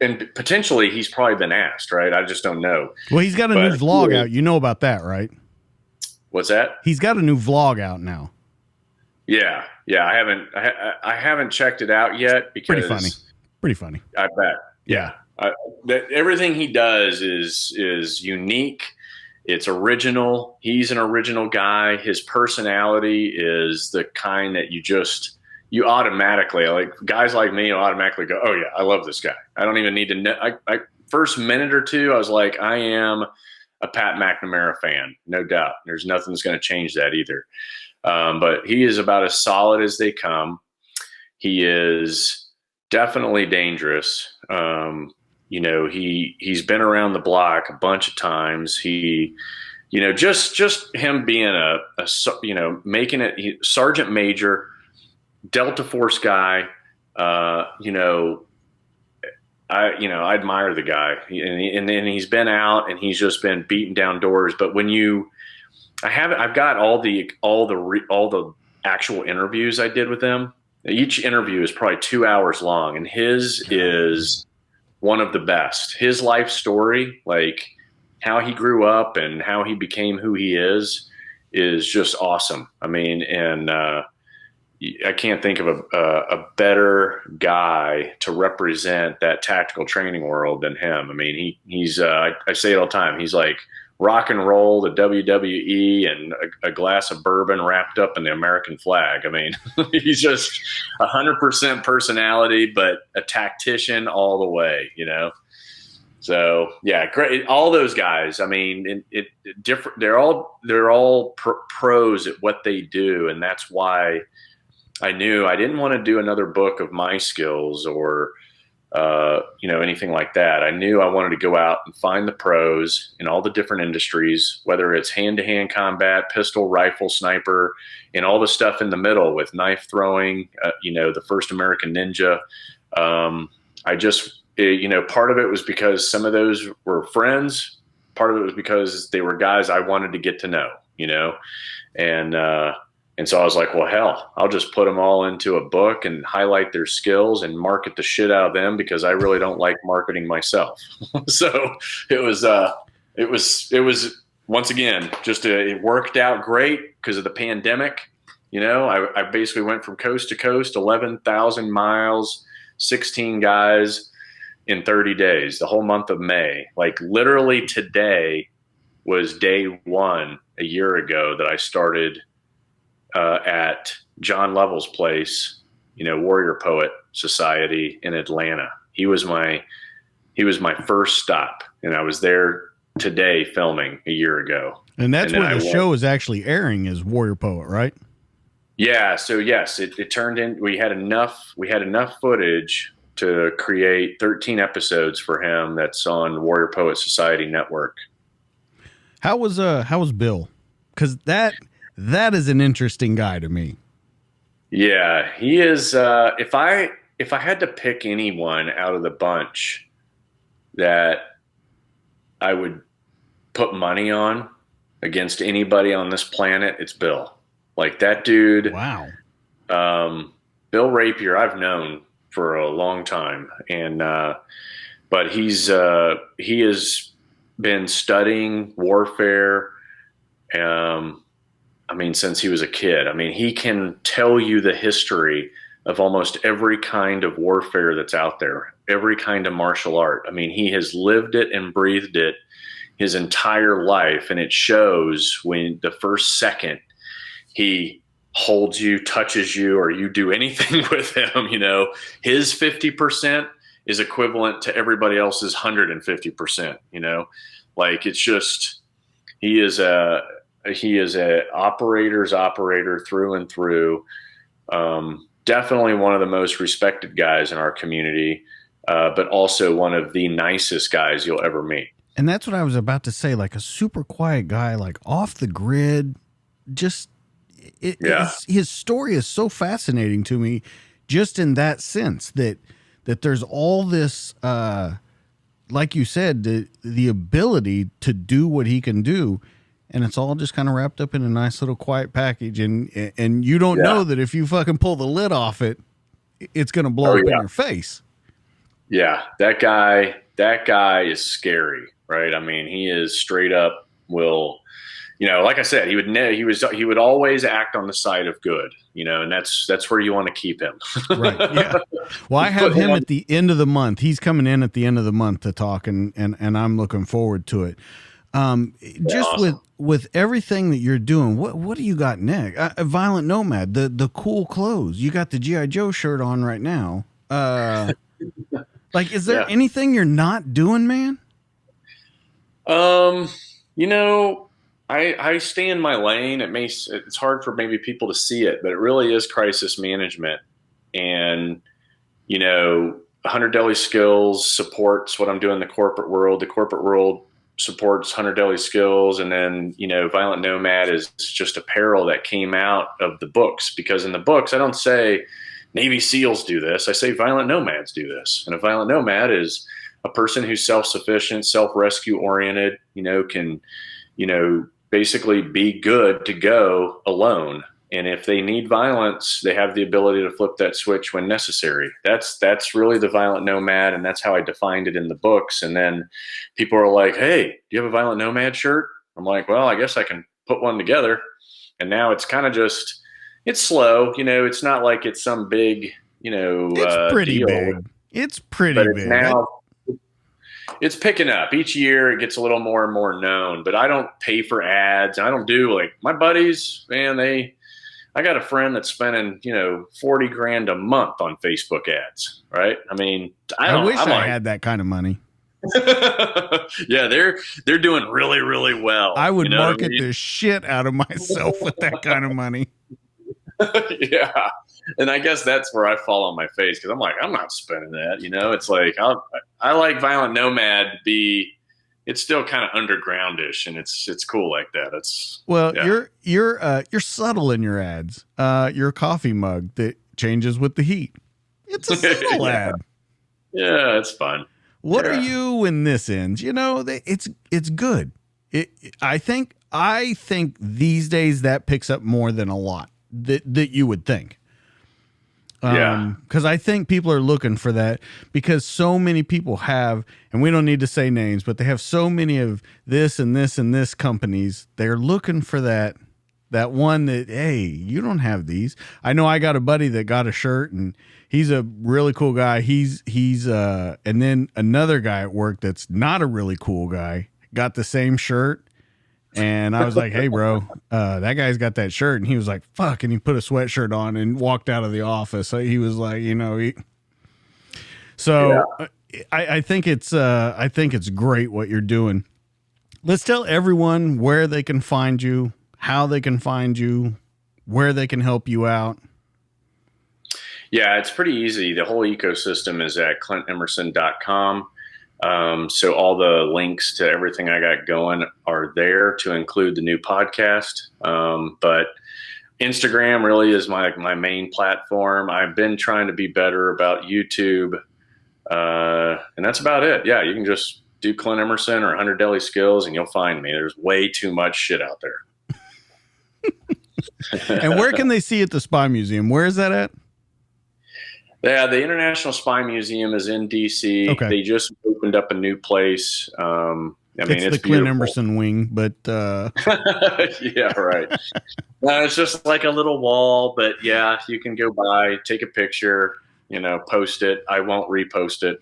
Speaker 2: and potentially he's probably been asked, right? I just don't know.
Speaker 1: Well, he's got a new vlog out. You know about that, right?
Speaker 2: What's that?
Speaker 1: He's got a new vlog out now.
Speaker 2: Yeah. I haven't checked it out yet because
Speaker 1: pretty funny.
Speaker 2: I bet. Yeah. Everything he does is unique. It's original. He's an original guy. His personality is the kind that you automatically, like guys like me automatically go, oh yeah, I love this guy. I don't even need to know. I first minute or two, I was like, I am a Pat McNamara fan, no doubt. There's nothing that's going to change that either. But he is about as solid as they come. He is definitely dangerous. You know, he's been around the block a bunch of times. He, you know, just him being making it Sergeant Major, Delta Force guy. You know, I admire the guy, and he's been out and he's just been beating down doors. But when I've got all the actual interviews I did with them. Each interview is probably 2 hours long, and his is one of the best. His life story, like how he grew up and how he became who he is just awesome. I mean, and I can't think of a better guy to represent that tactical training world than him. I mean, he's I say it all the time. He's like rock and roll, the WWE, and a glass of bourbon wrapped up in the American flag. I mean, he's just 100% personality, but a tactician all the way, you know? So yeah, great. All those guys, I mean, different. They're all pros at what they do. And that's why I knew I didn't want to do another book of my skills or, anything like that. I knew I wanted to go out and find the pros in all the different industries, whether it's hand-to-hand combat, pistol, rifle, sniper, and all the stuff in the middle with knife throwing, the first American ninja. Part of it was because some of those were friends. Part of it was because they were guys I wanted to get to know, and so I was like, well, hell, I'll just put them all into a book and highlight their skills and market the shit out of them because I really don't like marketing myself. So it was once again, it worked out great because of the pandemic. I basically went from coast to coast, 11,000 miles, 16 guys in 30 days, the whole month of May. Like literally today was day one a year ago that I started at John Lovell's place, Warrior Poet Society in Atlanta. He was my first stop, and I was there today filming a year ago.
Speaker 1: And that's where the show is actually airing, is Warrior Poet, right?
Speaker 2: Yeah. So yes, it turned in. We had enough footage to create 13 episodes for him. That's on Warrior Poet Society Network.
Speaker 1: How was Bill? Because that is an interesting guy to me.
Speaker 2: Yeah, he is. If I had to pick anyone out of the bunch that I would put money on against anybody on this planet, it's Bill. Like that dude.
Speaker 1: Wow.
Speaker 2: Bill Rapier, I've known for a long time, and but he has been studying warfare. Since he was a kid. He can tell you the history of almost every kind of warfare that's out there, every kind of martial art. He has lived it and breathed it his entire life, and it shows when the first second he holds you, touches you, or you do anything with him. His 50% is equivalent to everybody else's 150%, like it's just, he is a operator's operator through and through. Definitely one of the most respected guys in our community, but also one of the nicest guys you'll ever meet.
Speaker 1: And that's what I was about to say, like a super quiet guy, like off the grid, just his story is so fascinating to me, just in that sense that there's all this, like you said, the ability to do what he can do, and it's all just kind of wrapped up in a nice little quiet package, and you don't know that if you fucking pull the lid off it, it's going to blow up in your face. Yeah,
Speaker 2: that guy is scary, right? I mean, he is straight up will, like I said, he would always act on the side of good, and that's where you want to keep him.
Speaker 1: Right. Yeah. Well, I have him at the end of the month. He's coming in at the end of the month to talk, and I'm looking forward to it. Just awesome. with everything that you're doing, what do you got next? Violent Nomad, the cool clothes. You got the G.I. Joe shirt on right now. Like, is there anything you're not doing, man?
Speaker 2: I stay in my lane. It's hard for maybe people to see it, but it really is crisis management. And, 100 Deli Skills supports what I'm doing in the corporate world. The corporate world supports 100 Deli Skills. And then, Violent Nomad is just apparel that came out of the books, because in the books, I don't say Navy SEALs do this. I say Violent Nomads do this. And a Violent Nomad is a person who's self-sufficient, self-rescue oriented, can, basically be good to go alone. And if they need violence, they have the ability to flip that switch when necessary. That's really the Violent Nomad, and that's how I defined it in the books. And then people are like, "Hey, do you have a Violent Nomad shirt?" I'm like, "Well, I guess I can put one together." And now it's kind of just, it's slow. It's not like it's some big,
Speaker 1: it's pretty
Speaker 2: deal.
Speaker 1: Big. It's pretty big.
Speaker 2: Now, it's picking up each year. It gets a little more and more known, but I don't pay for ads. I don't do, like, my buddies, man, I got a friend that's spending, $40,000 a month on Facebook ads. Right. I mean,
Speaker 1: I wish I had that kind of money.
Speaker 2: Yeah. They're doing really, really well.
Speaker 1: I would market the shit out of myself with that kind of money.
Speaker 2: Yeah. And I guess that's where I fall on my face, because I'm like, I'm not spending that. It's like, I like Violent Nomad to be, it's still kind of undergroundish, and it's cool like that. You're
Speaker 1: subtle in your ads. Your coffee mug that changes with the heat. It's a subtle ad.
Speaker 2: Yeah, it's fun.
Speaker 1: What are you when this ends? It's good. I think these days that picks up more than a lot that you would think. Because I think people are looking for that, because so many people have, and we don't need to say names, but they have so many of this and this and this companies. They're looking for that one that, hey, you don't have these. I know I got a buddy that got a shirt, and he's a really cool guy. He's and then another guy at work that's not a really cool guy got the same shirt. And I was like, "Hey, bro, that guy's got that shirt." And he was like, "Fuck!" And he put a sweatshirt on and walked out of the office. So he was like, I think it's great what you're doing. Let's tell everyone where they can find you, how they can find you, where they can help you out.
Speaker 2: Yeah, it's pretty easy. The whole ecosystem is at ClintEmerson.com. So all the links to everything I got going are there, to include the new podcast. But Instagram really is my main platform. I've been trying to be better about YouTube. And that's about it. Yeah. You can just do Clint Emerson or 100 Deli Skills and you'll find me. There's way too much shit out there.
Speaker 1: And where can they see at the Spy Museum? Where is that at?
Speaker 2: Yeah, the International Spy Museum is in D.C. Okay. They just opened up a new place. It's the
Speaker 1: beautiful. Clint Emerson wing, but
Speaker 2: yeah, right. It's just like a little wall, but yeah, you can go by, take a picture, post it. I won't repost it,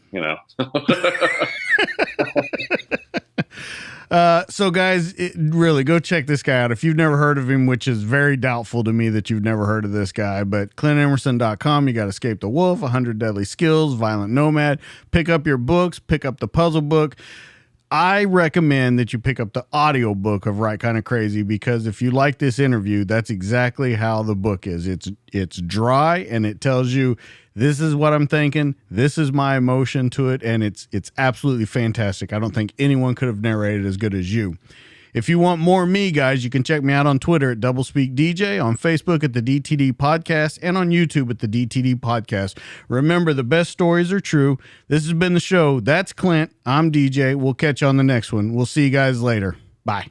Speaker 1: So guys, really go check this guy out. If you've never heard of him, which is very doubtful to me that you've never heard of this guy, but ClintEmerson.com, you got Escape the Wolf, 100 Deadly Skills, Violent Nomad. Pick up your books, pick up the puzzle book. I recommend that you pick up the audio book of Right Kind of Crazy, because if you like this interview, that's exactly how the book is. It's dry, and it tells you, this is what I'm thinking, this is my emotion to it, and it's absolutely fantastic. I don't think anyone could have narrated as good as you. If you want more of me, guys, you can check me out on Twitter at DoublespeakDJ, on Facebook at the DTD Podcast, and on YouTube at the DTD Podcast. Remember, the best stories are true. This has been the show. That's Clint. I'm DJ. We'll catch you on the next one. We'll see you guys later. Bye.